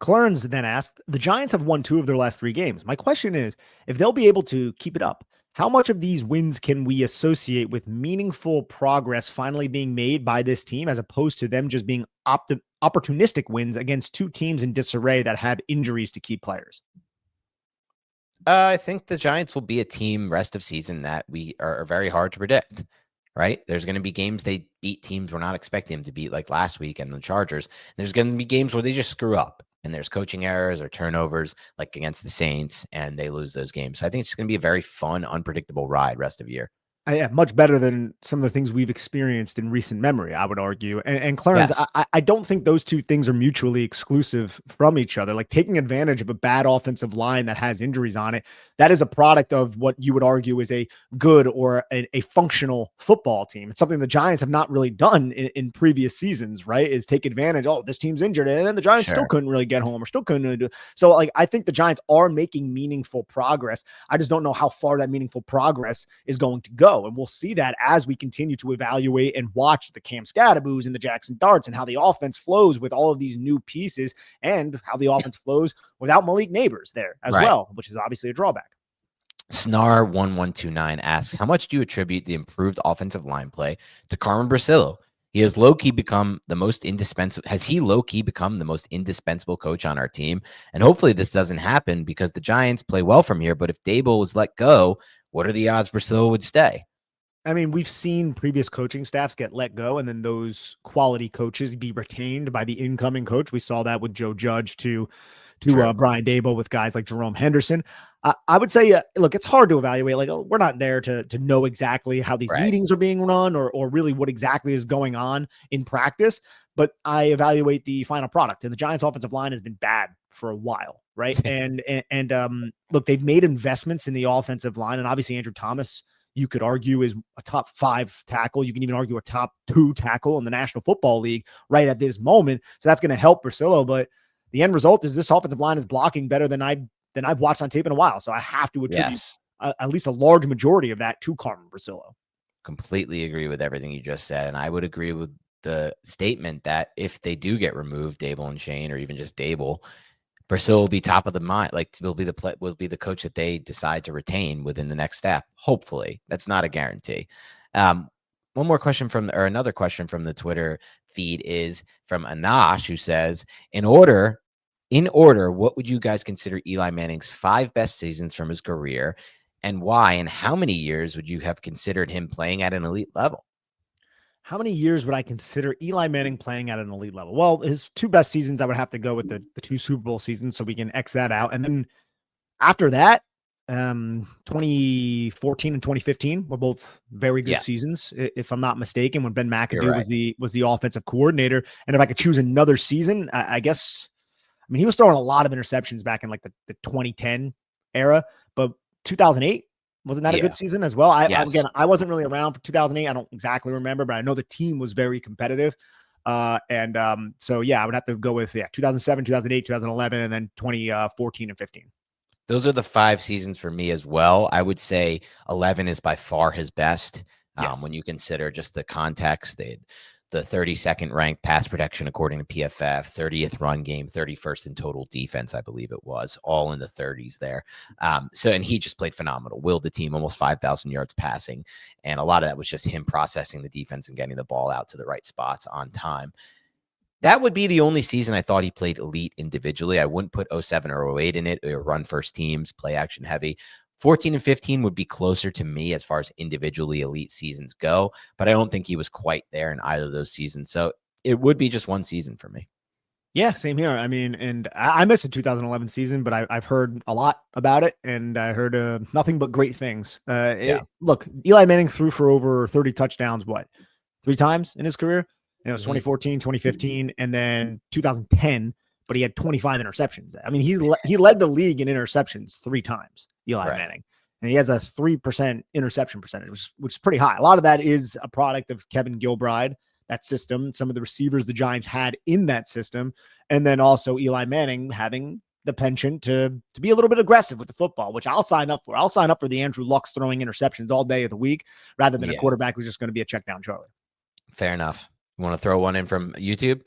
Clarence then asked, the Giants have won 2 of their last 3 games. My question is, if they'll be able to keep it up, how much of these wins can we associate with meaningful progress finally being made by this team, as opposed to them just being opportunistic wins against 2 teams in disarray that have injuries to key players? I think the Giants will be a team rest of season that we are very hard to predict, right? There's going to be games they beat teams we're not expecting them to beat, like last week and the Chargers. There's going to be games where they just screw up and there's coaching errors or turnovers, like against the Saints, and they lose those games. So I think it's going to be a very fun, unpredictable ride rest of the year. Yeah, much better than some of the things we've experienced in recent memory, I would argue. And Clarence, Yes. I don't think those 2 things are mutually exclusive from each other. Like taking advantage of a bad offensive line that has injuries on it, that is a product of what you would argue is a good or a functional football team. It's something the Giants have not really done in previous seasons, right? Is take advantage. Oh, this team's injured, and then the Giants still couldn't really get home or still couldn't really do. So, like, I think the Giants are making meaningful progress. I just don't know how far that meaningful progress is going to go. And we'll see that as we continue to evaluate and watch the Cam Scadaboos and the Jaxson Darts and how the offense flows with all of these new pieces and how the offense flows without Malik Neighbors there as well, which is obviously a drawback. Snar1129 asks, how much do you attribute the improved offensive line play to Carmen Bracillo? He has low-key become the most indispensable. Has he low-key become the most indispensable coach on our team? And hopefully this doesn't happen because the Giants play well from here. But if Daboll was let go, what are the odds Bracillo would stay? I mean, we've seen previous coaching staffs get let go and then those quality coaches be retained by the incoming coach. We saw that with Joe Judge to Brian Daboll, with guys like Jerome Henderson. I would say, look, it's hard to evaluate. Like, we're not there to know exactly how these meetings are being run or really what exactly is going on in practice. But I evaluate the final product, and the Giants' offensive line has been bad for a while, right? and look, they've made investments in the offensive line, and obviously Andrew Thomas, you could argue, is a top 5 tackle. You can even argue a top 2 tackle in the National Football League right at this moment. So that's going to help Bracillo. But the end result is this offensive line is blocking better than I've watched on tape in a while. So I have to attribute at least a large majority of that to Carmen Bracillo. Completely agree with everything you just said. And I would agree with the statement that if they do get removed, Daboll and Schoen, or even just Daboll, Bracillo will be top of the mind. Like, will be the coach that they decide to retain within the next staff. Hopefully, that's not a guarantee. One more question another question from the Twitter feed is from Anash, who says, in order, what would you guys consider Eli Manning's 5 best seasons from his career, and why? And how many years would you have considered him playing at an elite level? How many years would I consider Eli Manning playing at an elite level? Well, his 2 best seasons, I would have to go with the 2 Super Bowl seasons, so we can X that out. And then after that, 2014 and 2015 were both very good seasons, if I'm not mistaken, when Ben McAdoo was the offensive coordinator. And if I could choose another season, I guess, I mean, he was throwing a lot of interceptions back in like the 2010 era, but 2008, wasn't that a good season as well? Again, I wasn't really around for 2008. I don't exactly remember, but I know the team was very competitive. So I would have to go with 2007, 2008, 2011, and then 2014 and 15. Those are the 5 seasons for me as well. I would say 11 is by far his best. When you consider just the context, the 32nd ranked pass protection according to PFF, 30th run game, 31st in total defense, I believe it was, all in the 30s there. And he just played phenomenal, willed the team almost 5,000 yards passing. And a lot of that was just him processing the defense and getting the ball out to the right spots on time. That would be the only season I thought he played elite individually. I wouldn't put 07 or 08 in it, or run first teams, play action heavy. 14 and 15 would be closer to me as far as individually elite seasons go, but I don't think he was quite there in either of those seasons. So it would be just one season for me. Yeah, same here. I mean, and I missed the 2011 season, but I've heard a lot about it, and I heard nothing but great things. Look, Eli Manning threw for over 30 touchdowns, 3 times in his career? It was 2014, 2015, and then 2010, but he had 25 interceptions. I mean, he led the league in interceptions 3 times, Eli Manning. And he has a 3% interception percentage, which is pretty high. A lot of that is a product of Kevin Gilbride, that system, some of the receivers the Giants had in that system, and then also Eli Manning having the penchant to be a little bit aggressive with the football, which I'll sign up for. I'll sign up for the Andrew Luck's throwing interceptions all day of the week rather than a quarterback who's just going to be a check down Charlie. Fair enough. You want to throw one in from YouTube?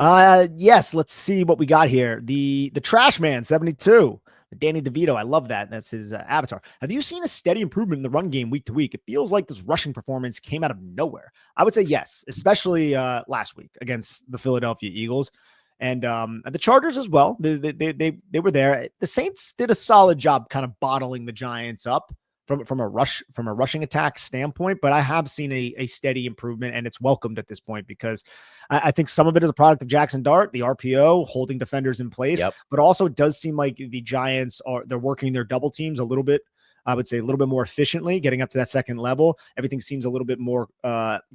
Yes, let's see what we got here. The Trash Man 72. Danny DeVito, I love that. That's his avatar. Have you seen a steady improvement in the run game week to week? It feels like this rushing performance came out of nowhere. I would say yes, especially last week against the Philadelphia Eagles and the Chargers as well. They were there. The Saints did a solid job kind of bottling the Giants up from a rushing attack standpoint, but I have seen a steady improvement, and it's welcomed at this point because I think some of it is a product of Jaxson Dart, the RPO, holding defenders in place, but also it does seem like the Giants they're working their double teams a little bit. I would say a little bit more efficiently, getting up to that second level. Everything seems a little bit more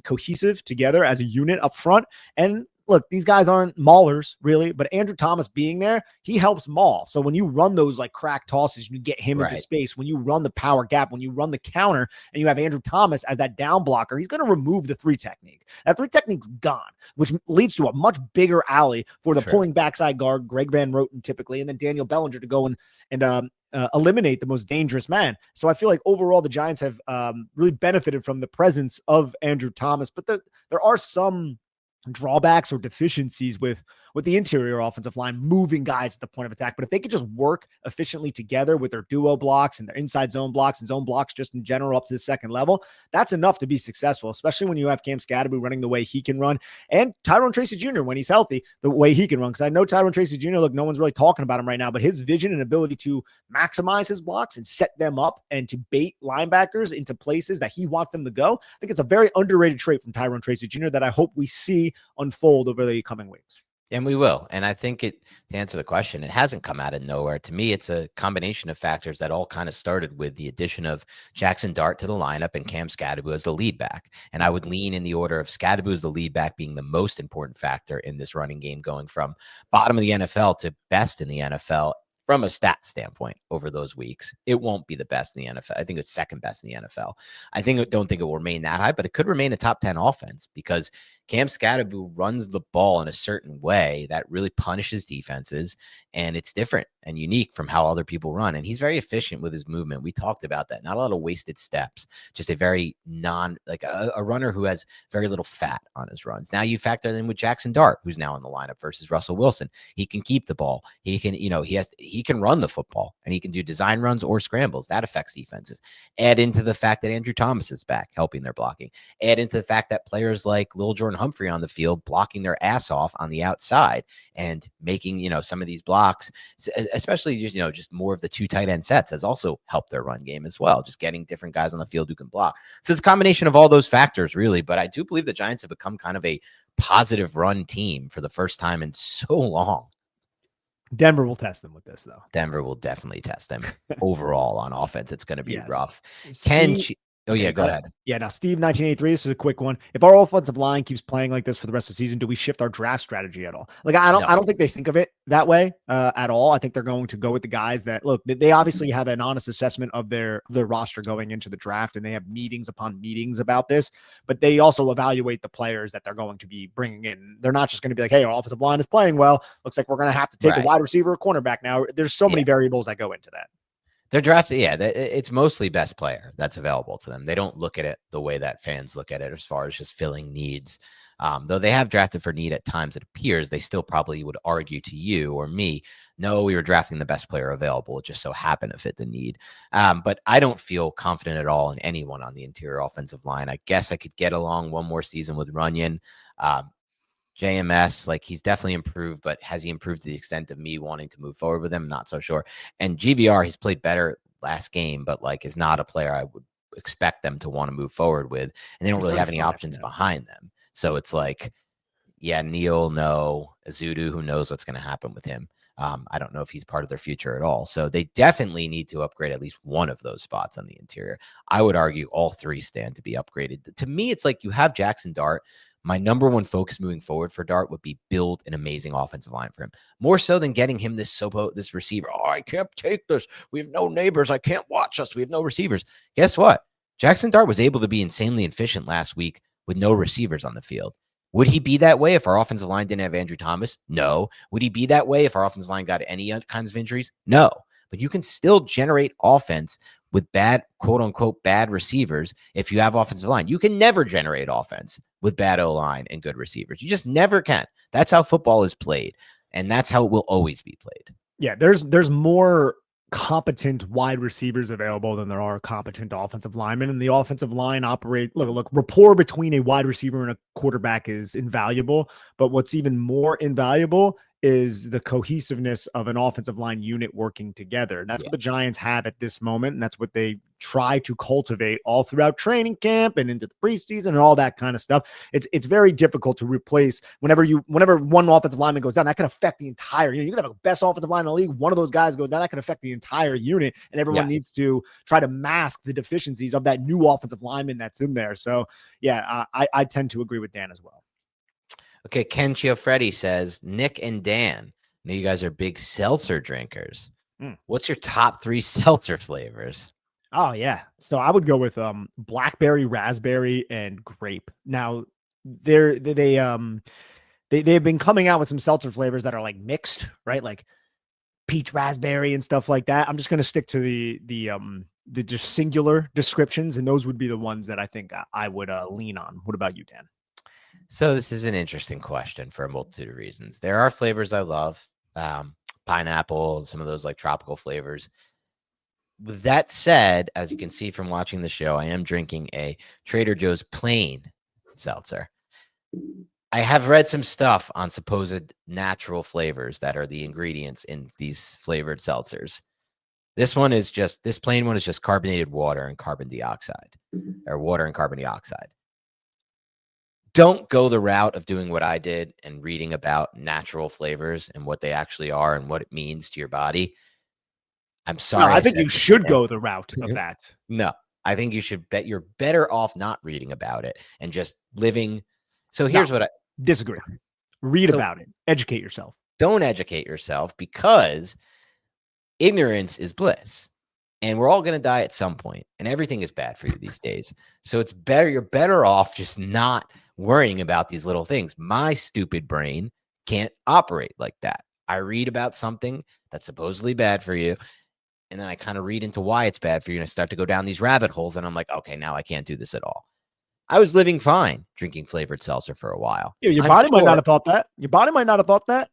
cohesive together as a unit up front. And look, these guys aren't maulers really, but Andrew Thomas being there, he helps maul. So when you run those like crack tosses, you get him into space. When you run the power gap, when you run the counter and you have Andrew Thomas as that down blocker, he's going to remove the 3 technique. That 3 technique's gone, which leads to a much bigger alley for the pulling backside guard, Greg Van Roten typically, and then Daniel Bellinger to go and eliminate the most dangerous man. So I feel like overall the Giants have really benefited from the presence of Andrew Thomas, but there are some drawbacks or deficiencies with the interior offensive line moving guys at the point of attack. But if they could just work efficiently together with their duo blocks and their inside zone blocks and zone blocks just in general up to the second level, that's enough to be successful, especially when you have Cam Scadaboo running the way he can run and Tyrone Tracy Jr. when he's healthy, the way he can run. Because I know Tyrone Tracy Jr., look, no one's really talking about him right now, but his vision and ability to maximize his blocks and set them up and to bait linebackers into places that he wants them to go, I think it's a very underrated trait from Tyrone Tracy Jr. that I hope we see unfold over the coming weeks. And we will. And I think to answer the question, it hasn't come out of nowhere. To me, it's a combination of factors that all kind of started with the addition of Jaxson Dart to the lineup and Cam Scadaboo as the lead back. And I would lean in the order of Scadaboo as the lead back being the most important factor in this running game, going from bottom of the NFL to best in the NFL. From a stat standpoint over those weeks, it won't be the best in the NFL. I think it's second best in the NFL. Don't think it will remain that high, but it could remain a top 10 offense because Cam Scadaboo runs the ball in a certain way that really punishes defenses, and it's different and unique from how other people run. And he's very efficient with his movement. We talked about that. Not a lot of wasted steps, just a very a runner who has very little fat on his runs. Now you factor in with Jaxson Dart, who's now in the lineup versus Russell Wilson. He can keep the ball. He can, he can run the football and he can do design runs or scrambles. That affects defenses. Add into the fact that Andrew Thomas is back helping their blocking. Add into the fact that players like Lil Jordan Humphrey on the field blocking their ass off on the outside and making, some of these blocks, especially just more of the 2 tight end sets has also helped their run game as well. Just getting different guys on the field who can block. So it's a combination of all those factors really, but I do believe the Giants have become kind of a positive run team for the first time in so long. Denver will test them with this, though. Denver will definitely test them overall on offense. It's going to be rough. Go ahead. Yeah, now Steve, 1983, this is a quick one. If our offensive line keeps playing like this for the rest of the season, do we shift our draft strategy at all? Like, I don't think they think of it that way at all. I think they're going to go with the guys that, look, they obviously have an honest assessment of their roster going into the draft, and they have meetings upon meetings about this, but they also evaluate the players that they're going to be bringing in. They're not just going to be like, hey, our offensive line is playing well. Looks like we're going to have to take a wide receiver or cornerback now. There's so many variables that go into that. They're drafted. Yeah, it's mostly best player that's available to them. They don't look at it the way that fans look at it as far as just filling needs. Though they have drafted for need at times, it appears they still probably would argue to you or me, no, we were drafting the best player available. It just so happened to fit the need. But I don't feel confident at all in anyone on the interior offensive line. I guess I could get along one more season with Runyon. JMS, like he's definitely improved, but has he improved to the extent of me wanting to move forward with him? Not so sure. And GVR, he's played better last game, but like is not a player I would expect them to want to move forward with. And they don't really have any options behind them. So it's like, yeah, Neil, no. Azudu, who knows what's going to happen with him. I don't know if he's part of their future at all. So they definitely need to upgrade at least one of those spots on the interior. I would argue all 3 stand to be upgraded. To me, it's like you have Jaxson Dart. My number one focus moving forward for Dart would be build an amazing offensive line for him. More so than getting him this receiver. Oh, I can't take this. We have no neighbors. I can't watch us. We have no receivers. Guess what? Jaxson Dart was able to be insanely efficient last week with no receivers on the field. Would he be that way if our offensive line didn't have Andrew Thomas? No. Would he be that way if our offensive line got any kinds of injuries? No. But you can still generate offense with bad, quote unquote, bad receivers. If you have offensive line, you can never generate offense with bad O-line and good receivers. You just never can. That's how football is played. And that's how it will always be played. Yeah, there's more competent wide receivers available than there are competent offensive linemen. And the offensive line look, rapport between a wide receiver and a quarterback is invaluable. But what's even more invaluable is the cohesiveness of an offensive line unit working together. And that's what the Giants have at this moment. And that's what they try to cultivate all throughout training camp and into the preseason and all that kind of stuff. It's very difficult to replace whenever one offensive lineman goes down, that can affect the entire, you can have a best offensive line in the league. One of those guys goes down, that can affect the entire unit. And everyone needs to try to mask the deficiencies of that new offensive lineman that's in there. So I tend to agree with Dan as well. Okay, Ken Chiofreddi says, Nick and Dan, I know you guys are big seltzer drinkers. What's your top 3 seltzer flavors? Oh, yeah. So I would go with blackberry, raspberry, and grape. Now, they've been coming out with some seltzer flavors that are like mixed, right? Like peach raspberry and stuff like that. I'm just going to stick to the just singular descriptions, and those would be the ones that I think I would lean on. What about you, Dan? So this is an interesting question for a multitude of reasons. There are flavors I love, pineapple, some of those like tropical flavors. With that said, as you can see from watching the show, I am drinking a Trader Joe's plain seltzer. I have read some stuff on supposed natural flavors that are the ingredients in these flavored seltzers. This plain one is just carbonated water and carbon dioxide, or water and carbon dioxide. Don't go the route of doing what I did and reading about natural flavors and what they actually are and what it means to your body. I'm sorry. No, I think you should go the route of that. No, I think you should bet you're better off not reading about it and just living. So here's what I disagree. Read about it. Educate yourself. Don't educate yourself, because ignorance is bliss. And we're all going to die at some point, and everything is bad for you these days. So it's better. You're better off just not worrying about these little things. My stupid brain can't operate like that. I read about something that's supposedly bad for you, and then I kind of read into why it's bad for you, and I start to go down these rabbit holes, and I'm like, okay, now I can't do this at all. I was living fine drinking flavored seltzer for a while. Yeah, your body might not have thought that. Your body might not have thought that.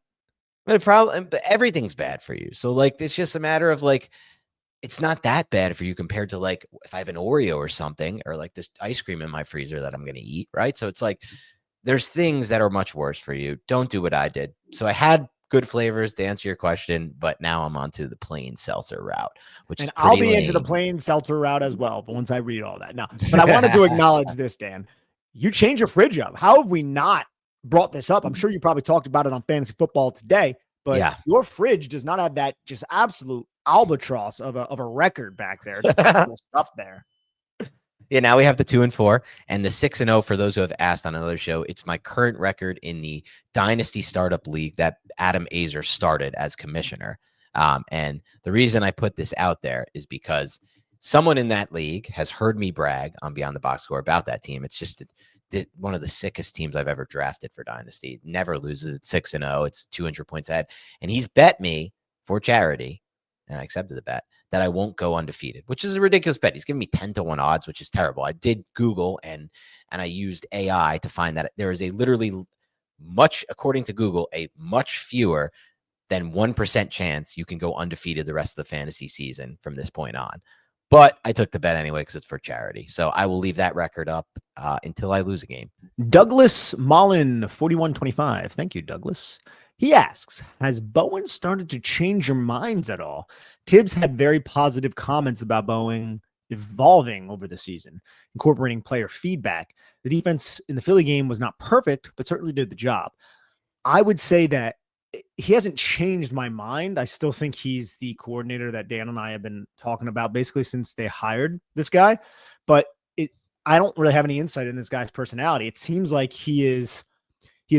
But everything's bad for you. So like, it's just a matter of like, it's not that bad for you compared to like if I have an Oreo or something, or like this ice cream in my freezer that I'm going to eat, right? So it's like there's things that are much worse for you. Don't do what I did. So I had good flavors to answer your question, but now I'm onto the plain seltzer route, which I'll be into the plain seltzer route as well. But once I read all that, no. But I wanted to acknowledge this, Dan. You change your fridge up. How have we not brought this up? I'm sure you probably talked about it on Fantasy Football today, but your fridge does not have that just absolute albatross of a record back there. Stuff there. Yeah, now we have the 2-4 and the 6-0. For those who have asked on another show, it's my current record in the Dynasty Startup League that Adam Azer started as commissioner. And the reason I put this out there is because someone in that league has heard me brag on Beyond the Box Score about that team. It's just one of the sickest teams I've ever drafted for Dynasty. Never loses. It's 6-0. It's 200 points ahead. And he's bet me for charity, and I accepted the bet, that I won't go undefeated, which is a ridiculous bet. He's giving me 10-1 odds, which is terrible. I did Google and I used AI to find that there is according to Google, a much fewer than 1% chance you can go undefeated the rest of the fantasy season from this point on. But I took the bet anyway because it's for charity. So I will leave that record up until I lose a game. Douglas Mullen, 4125. Thank you, Douglas. He asks, has Bowen started to change your minds at all? Tibbs had very positive comments about Bowen evolving over the season, incorporating player feedback. The defense in the Philly game was not perfect, but certainly did the job. I would say that he hasn't changed my mind. I still think he's the coordinator that Dan and I have been talking about basically since they hired this guy. But I don't really have any insight in this guy's personality. It seems like he is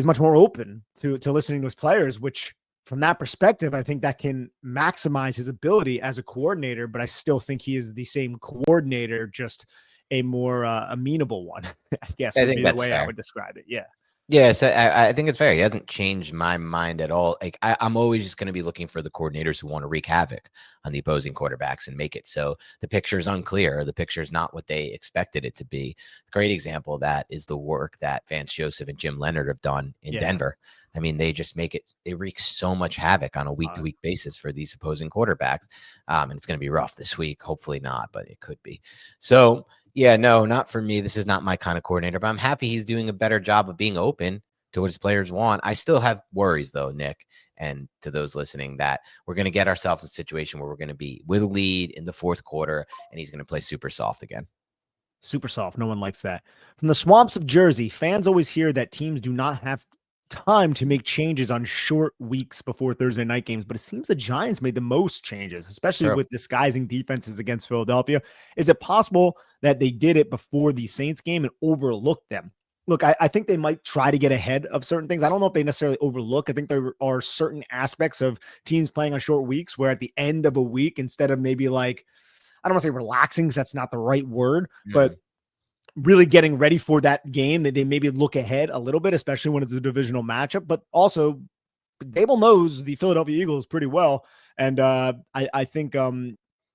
much more open to listening to his players, which from that perspective, I think that can maximize his ability as a coordinator, but I still think he is the same coordinator, just a more amenable one. I guess I think that's the way fair. I would describe it. Yeah. Yeah, so I think it's fair. He hasn't changed my mind at all. Like I'm always just going to be looking for the coordinators who want to wreak havoc on the opposing quarterbacks and make it so the picture is unclear. Or the picture is not what they expected it to be. A great example of that is the work that Vance Joseph and Jim Leonard have done in Denver. I mean, they just make it. They wreak so much havoc on a week-to-week basis for these opposing quarterbacks, and it's going to be rough this week. Hopefully not, but it could be. So. Yeah, no, not for me. This is not my kind of coordinator, but I'm happy he's doing a better job of being open to what his players want. I still have worries, though, Nick, and to those listening, that we're going to get ourselves in a situation where we're going to be with a lead in the fourth quarter, and he's going to play super soft again. Super soft. No one likes that. From the swamps of Jersey, fans always hear that teams do not have time to make changes on short weeks before Thursday night games, but it seems the Giants made the most changes, especially with disguising defenses against Philadelphia. Is it possible that they did it before the Saints game and overlooked them? Look, I think they might try to get ahead of certain things. I don't know if they necessarily overlook. I think there are certain aspects of teams playing on short weeks where at the end of a week, instead of maybe like, I don't want to say relaxing because that's not the right word, but really getting ready for that game, that they maybe look ahead a little bit, especially when it's a divisional matchup. But also, Daboll knows the Philadelphia Eagles pretty well, and I think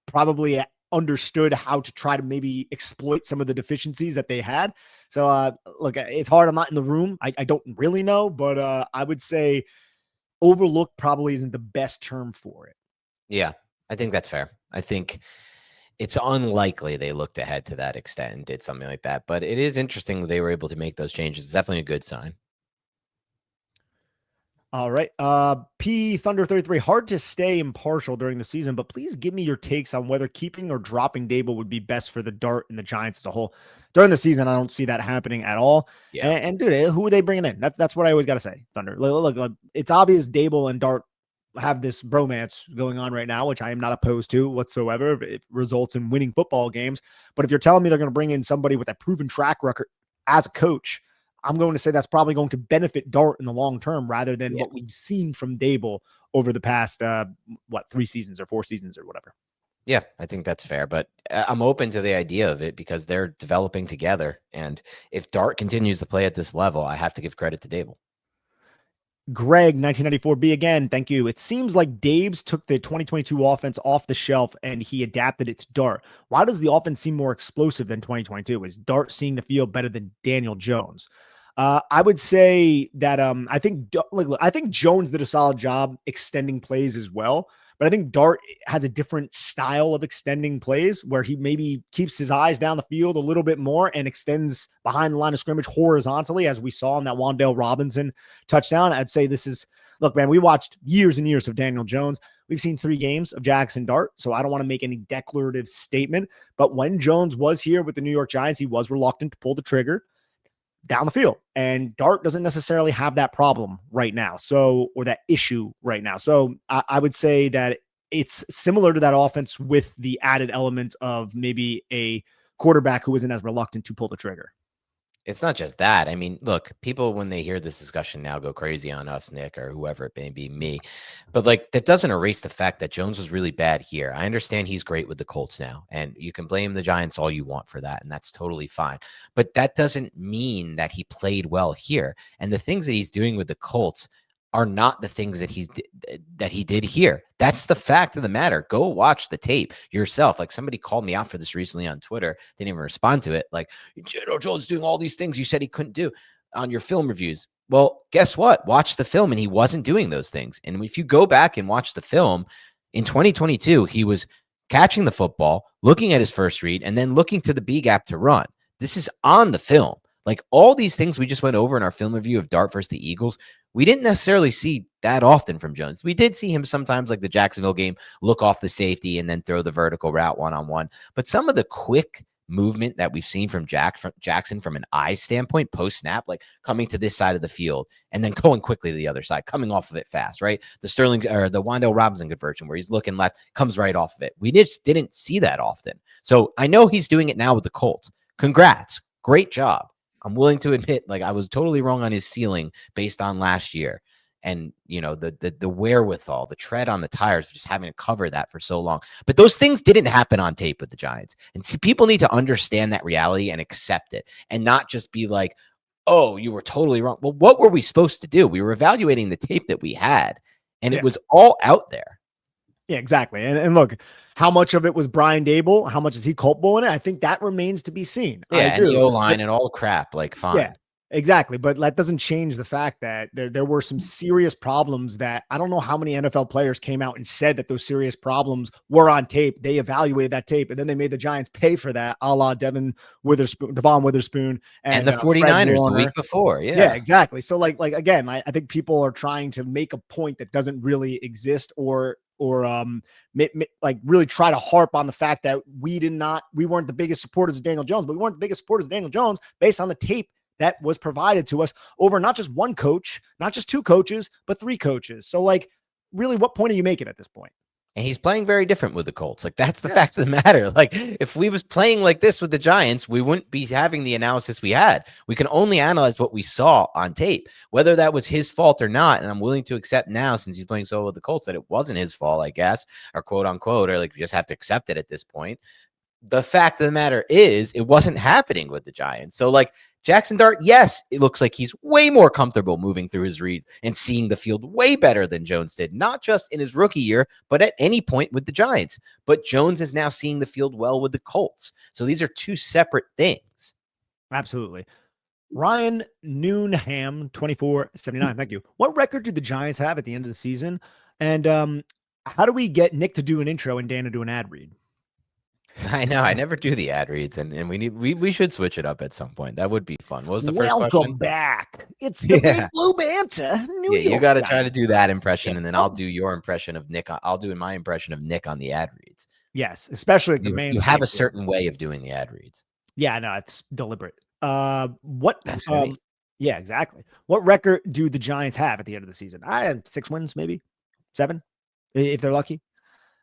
probably understood how to try to maybe exploit some of the deficiencies that they had. So look, it's hard. I'm not in the room. I don't really know, but I would say overlook probably isn't the best term for it. Yeah, I think that's fair. I think it's unlikely they looked ahead to that extent and did something like that. But it is interesting they were able to make those changes. It's definitely a good sign. All right. P Thunder 33. Hard to stay impartial during the season, but please give me your takes on whether keeping or dropping Daboll would be best for the Dart and the Giants as a whole. During the season, I don't see that happening at all. Yeah. And dude, who are they bringing in? That's what I always got to say. Thunder. Look, it's obvious Daboll and Dart have this bromance going on right now, which I am not opposed to whatsoever. It results in winning football games. But if you're telling me they're going to bring in somebody with a proven track record as a coach, I'm going to say that's probably going to benefit Dart in the long term rather than what we've seen from Daboll over the past, 3 seasons or 4 seasons or whatever. Yeah, I think that's fair, but I'm open to the idea of it because they're developing together. And if Dart continues to play at this level, I have to give credit to Daboll. Greg, 1994B again. Thank you. It seems like Daboll took the 2022 offense off the shelf and he adapted it to Dart. Why does the offense seem more explosive than 2022? Is Dart seeing the field better than Daniel Jones? I would say that I think Jones did a solid job extending plays as well. But I think Dart has a different style of extending plays where he maybe keeps his eyes down the field a little bit more and extends behind the line of scrimmage horizontally, as we saw in that Wan'Dale Robinson touchdown. I'd say look, man, we watched years and years of Daniel Jones. We've seen 3 games of Jaxson Dart, so I don't want to make any declarative statement. But when Jones was here with the New York Giants, he was reluctant to pull the trigger down the field. And Dart doesn't necessarily have that problem right now. Or that issue right now. So I would say that it's similar to that offense with the added element of maybe a quarterback who isn't as reluctant to pull the trigger. It's not just that. I mean, look, people, when they hear this discussion now, go crazy on us, Nick, or whoever it may be, me. But like, that doesn't erase the fact that Jones was really bad here. I understand he's great with the Colts now, and you can blame the Giants all you want for that, and that's totally fine. But that doesn't mean that he played well here. And the things that he's doing with the Colts are not the things that he did here. That's the fact of the matter. Go watch the tape yourself. Like, somebody called me out for this recently on Twitter. Didn't even respond to it. Like, Jones doing all these things you said he couldn't do on your film reviews. Well, guess what? Watch the film, and he wasn't doing those things. And if you go back and watch the film in 2022, he was catching the football, looking at his first read, and then looking to the B gap to run. This is on the film. Like, all these things we just went over in our film review of Dart versus the Eagles, we didn't necessarily see that often from Jones. We did see him sometimes, like the Jacksonville game, look off the safety and then throw the vertical route one-on-one. But some of the quick movement that we've seen from Jaxson from an eye standpoint, post-snap, like coming to this side of the field and then going quickly to the other side, coming off of it fast, right? The Wan'Dale Robinson conversion where he's looking left, comes right off of it. We just didn't see that often. So I know he's doing it now with the Colts. Congrats. Great job. I'm willing to admit, like, I was totally wrong on his ceiling based on last year. And, you know, the wherewithal, the tread on the tires, just having to cover that for so long. But those things didn't happen on tape with the Giants. And see, people need to understand that reality and accept it and not just be like, oh, you were totally wrong. Well, what were we supposed to do? We were evaluating the tape that we had, and it was all out there. Yeah, exactly. And look, how much of it was Brian Daboll? How much is he culpable in it? I think that remains to be seen. Yeah, I and the do. O-line and all crap, like, fine. Yeah, exactly. But that doesn't change the fact that there were some serious problems that I don't know how many NFL players came out and said that those serious problems were on tape. They evaluated that tape, and then they made the Giants pay for that, a la Devon Witherspoon, and the 49ers the week before. Yeah, exactly. So like again, I think people are trying to make a point that doesn't really exist, or like really try to harp on the fact that we weren't the biggest supporters of Daniel Jones, but we weren't the biggest supporters of Daniel Jones based on the tape that was provided to us over not just one coach, not just two coaches, but three coaches. So like, really, what point are you making at this point? And he's playing very different with the Colts. Like, that's the fact of the matter. Like, if we was playing like this with the Giants, we wouldn't be having the analysis we had. We can only analyze what we saw on tape, whether that was his fault or not. And I'm willing to accept now, since he's playing so well with the Colts, that it wasn't his fault, I guess, or quote unquote, or like, we just have to accept it at this point. The fact of the matter is, it wasn't happening with the Giants. So like, Jaxson Dart, yes, it looks like he's way more comfortable moving through his read and seeing the field way better than Jones did, not just in his rookie year, but at any point with the Giants. But Jones is now seeing the field well with the Colts. So these are two separate things. Absolutely. Ryan Noonham, 2479. Thank you. What record do the Giants have at the end of the season? And how do we get Nick to do an intro and Dan to do an ad read? I know. I never do the ad reads, and we should switch it up at some point. That would be fun. What was the first question? Welcome back. It's the Big Blue Banter. You got to try to do that impression, and then I'll do your impression of Nick. I'll do my impression of Nick on the ad reads. Yes, especially the main. You have a certain way of doing the ad reads. Yeah, no, it's deliberate. What? Yeah, exactly. What record do the Giants have at the end of the season? I had 6 wins, maybe 7, if they're lucky.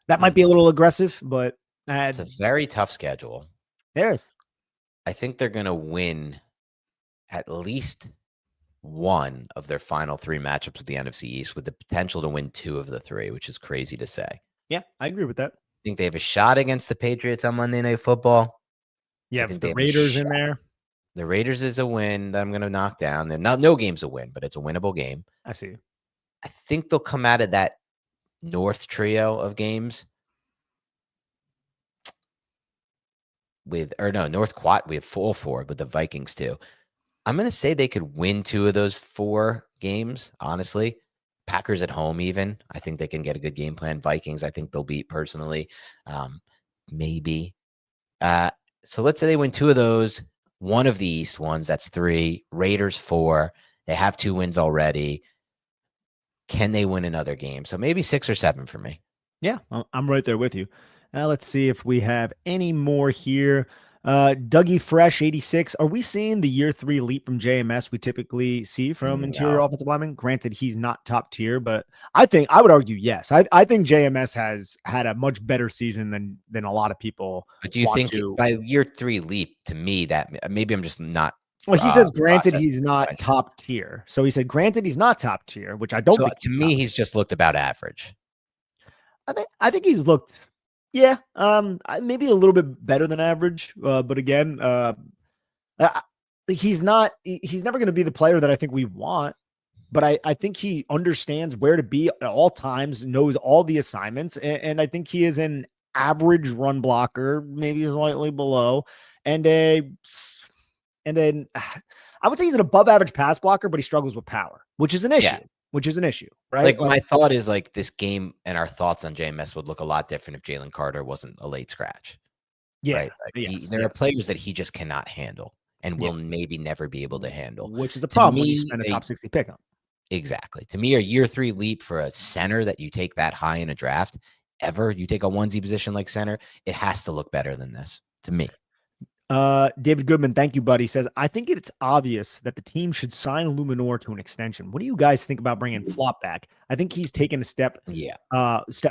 That might be a little aggressive, but it's a very tough schedule. There is. I think they're going to win at least one of their final 3 matchups with the NFC East, with the potential to win 2 of the 3, which is crazy to say. Yeah, I agree with that. I think they have a shot against the Patriots on Monday Night Football. Yeah, the Raiders in there. The Raiders is a win that I'm going to knock down. They're not, no game's a win, but it's a winnable game. I see. I think they'll come out of that North trio of games North Quad. We have full 4 with the Vikings too. I'm going to say they could win 2 of those 4 games, honestly. Packers at home even. I think they can get a good game plan. Vikings, I think they'll beat personally. Maybe. So let's say they win 2 of those. 1 of the East ones, that's 3. Raiders 4. They have 2 wins already. Can they win another game? So maybe 6 or 7 for me. Yeah, I'm right there with you. Let's see if we have any more here. Dougie Fresh 86. Are we seeing the year 3 leap from JMS we typically see from interior offensive linemen? Granted, he's not top tier, but I would argue yes. I think JMS has had a much better season than a lot of people. But do you think by year 3 leap, to me, that maybe I'm just not. Well, he says, granted, he's not top tier. So he said, granted, he's not top tier, which I don't think. To me, he's just looked about average. I think he's looked. Yeah, maybe a little bit better than average, but again, he's never going to be the player that I think we want, but I think he understands where to be at all times, knows all the assignments, and I think he is an average run blocker, maybe slightly below, and then I would say he's an above average pass blocker, but he struggles with power, which is an issue. Yeah. Which is an issue, right? Like my thought is like this game and our thoughts on JMS would look a lot different if Jalen Carter wasn't a late scratch. Yeah. Right? Like there are players that he just cannot handle and will maybe never be able to handle. Which is the problem when you spend a top 60 pick on. Exactly. To me, a year 3 leap for a center that you take that high in a draft, you take a onesie position like center, it has to look better than this to me. David Goodman, thank you, buddy. Says, I think it's obvious that the team should sign Luminor to an extension. What do you guys think about bringing Flop back? I think he's taken a step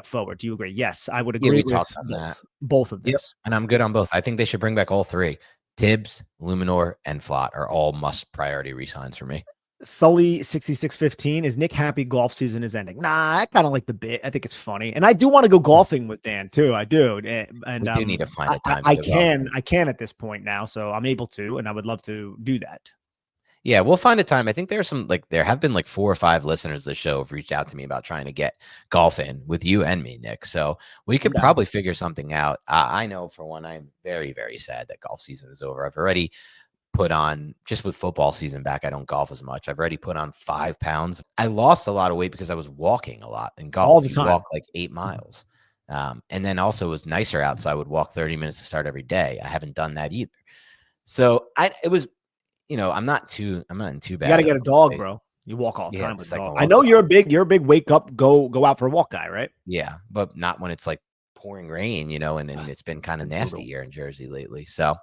forward. Do you agree? Yes, I would agree with both of this. Yep. And I'm good on both. I think they should bring back all 3. Tibbs, Luminor, and Flott are all must priority resigns for me. Sully 6615, is Nick happy golf season is ending? Nah, I kind of like the bit. I think it's funny, and I do want to go golfing with Dan too. I do, and we do need to find a time. I can at this point now, so I'm able to, and I would love to do that. Yeah, we'll find a time. I think there have been like 4 or 5 listeners of the show have reached out to me about trying to get golf in with you and me, Nick. So we could probably figure something out. I know for one, I'm very, very sad that golf season is over. I've already put on, just with football season back, I don't golf as much. I've already put on 5 pounds. I lost a lot of weight because I was walking a lot in golf. All the time. You walk like 8 miles. And then also it was nicer out, so I would walk 30 minutes to start every day. I haven't done that either. So it was, I'm not in too bad. You got to get a dog, bro. You walk all the time with a dog. I know you're a big wake up, go out for a walk guy, right? Yeah, but not when it's like pouring rain, and it's been kind of nasty here in Jersey lately. So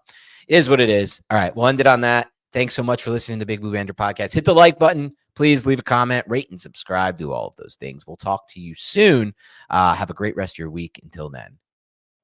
it is what it is. All right, we'll end it on that. Thanks so much for listening to the Big Blue Banter podcast. Hit the like button. Please leave a comment, rate, and subscribe. Do all of those things. We'll talk to you soon. Have a great rest of your week. Until then,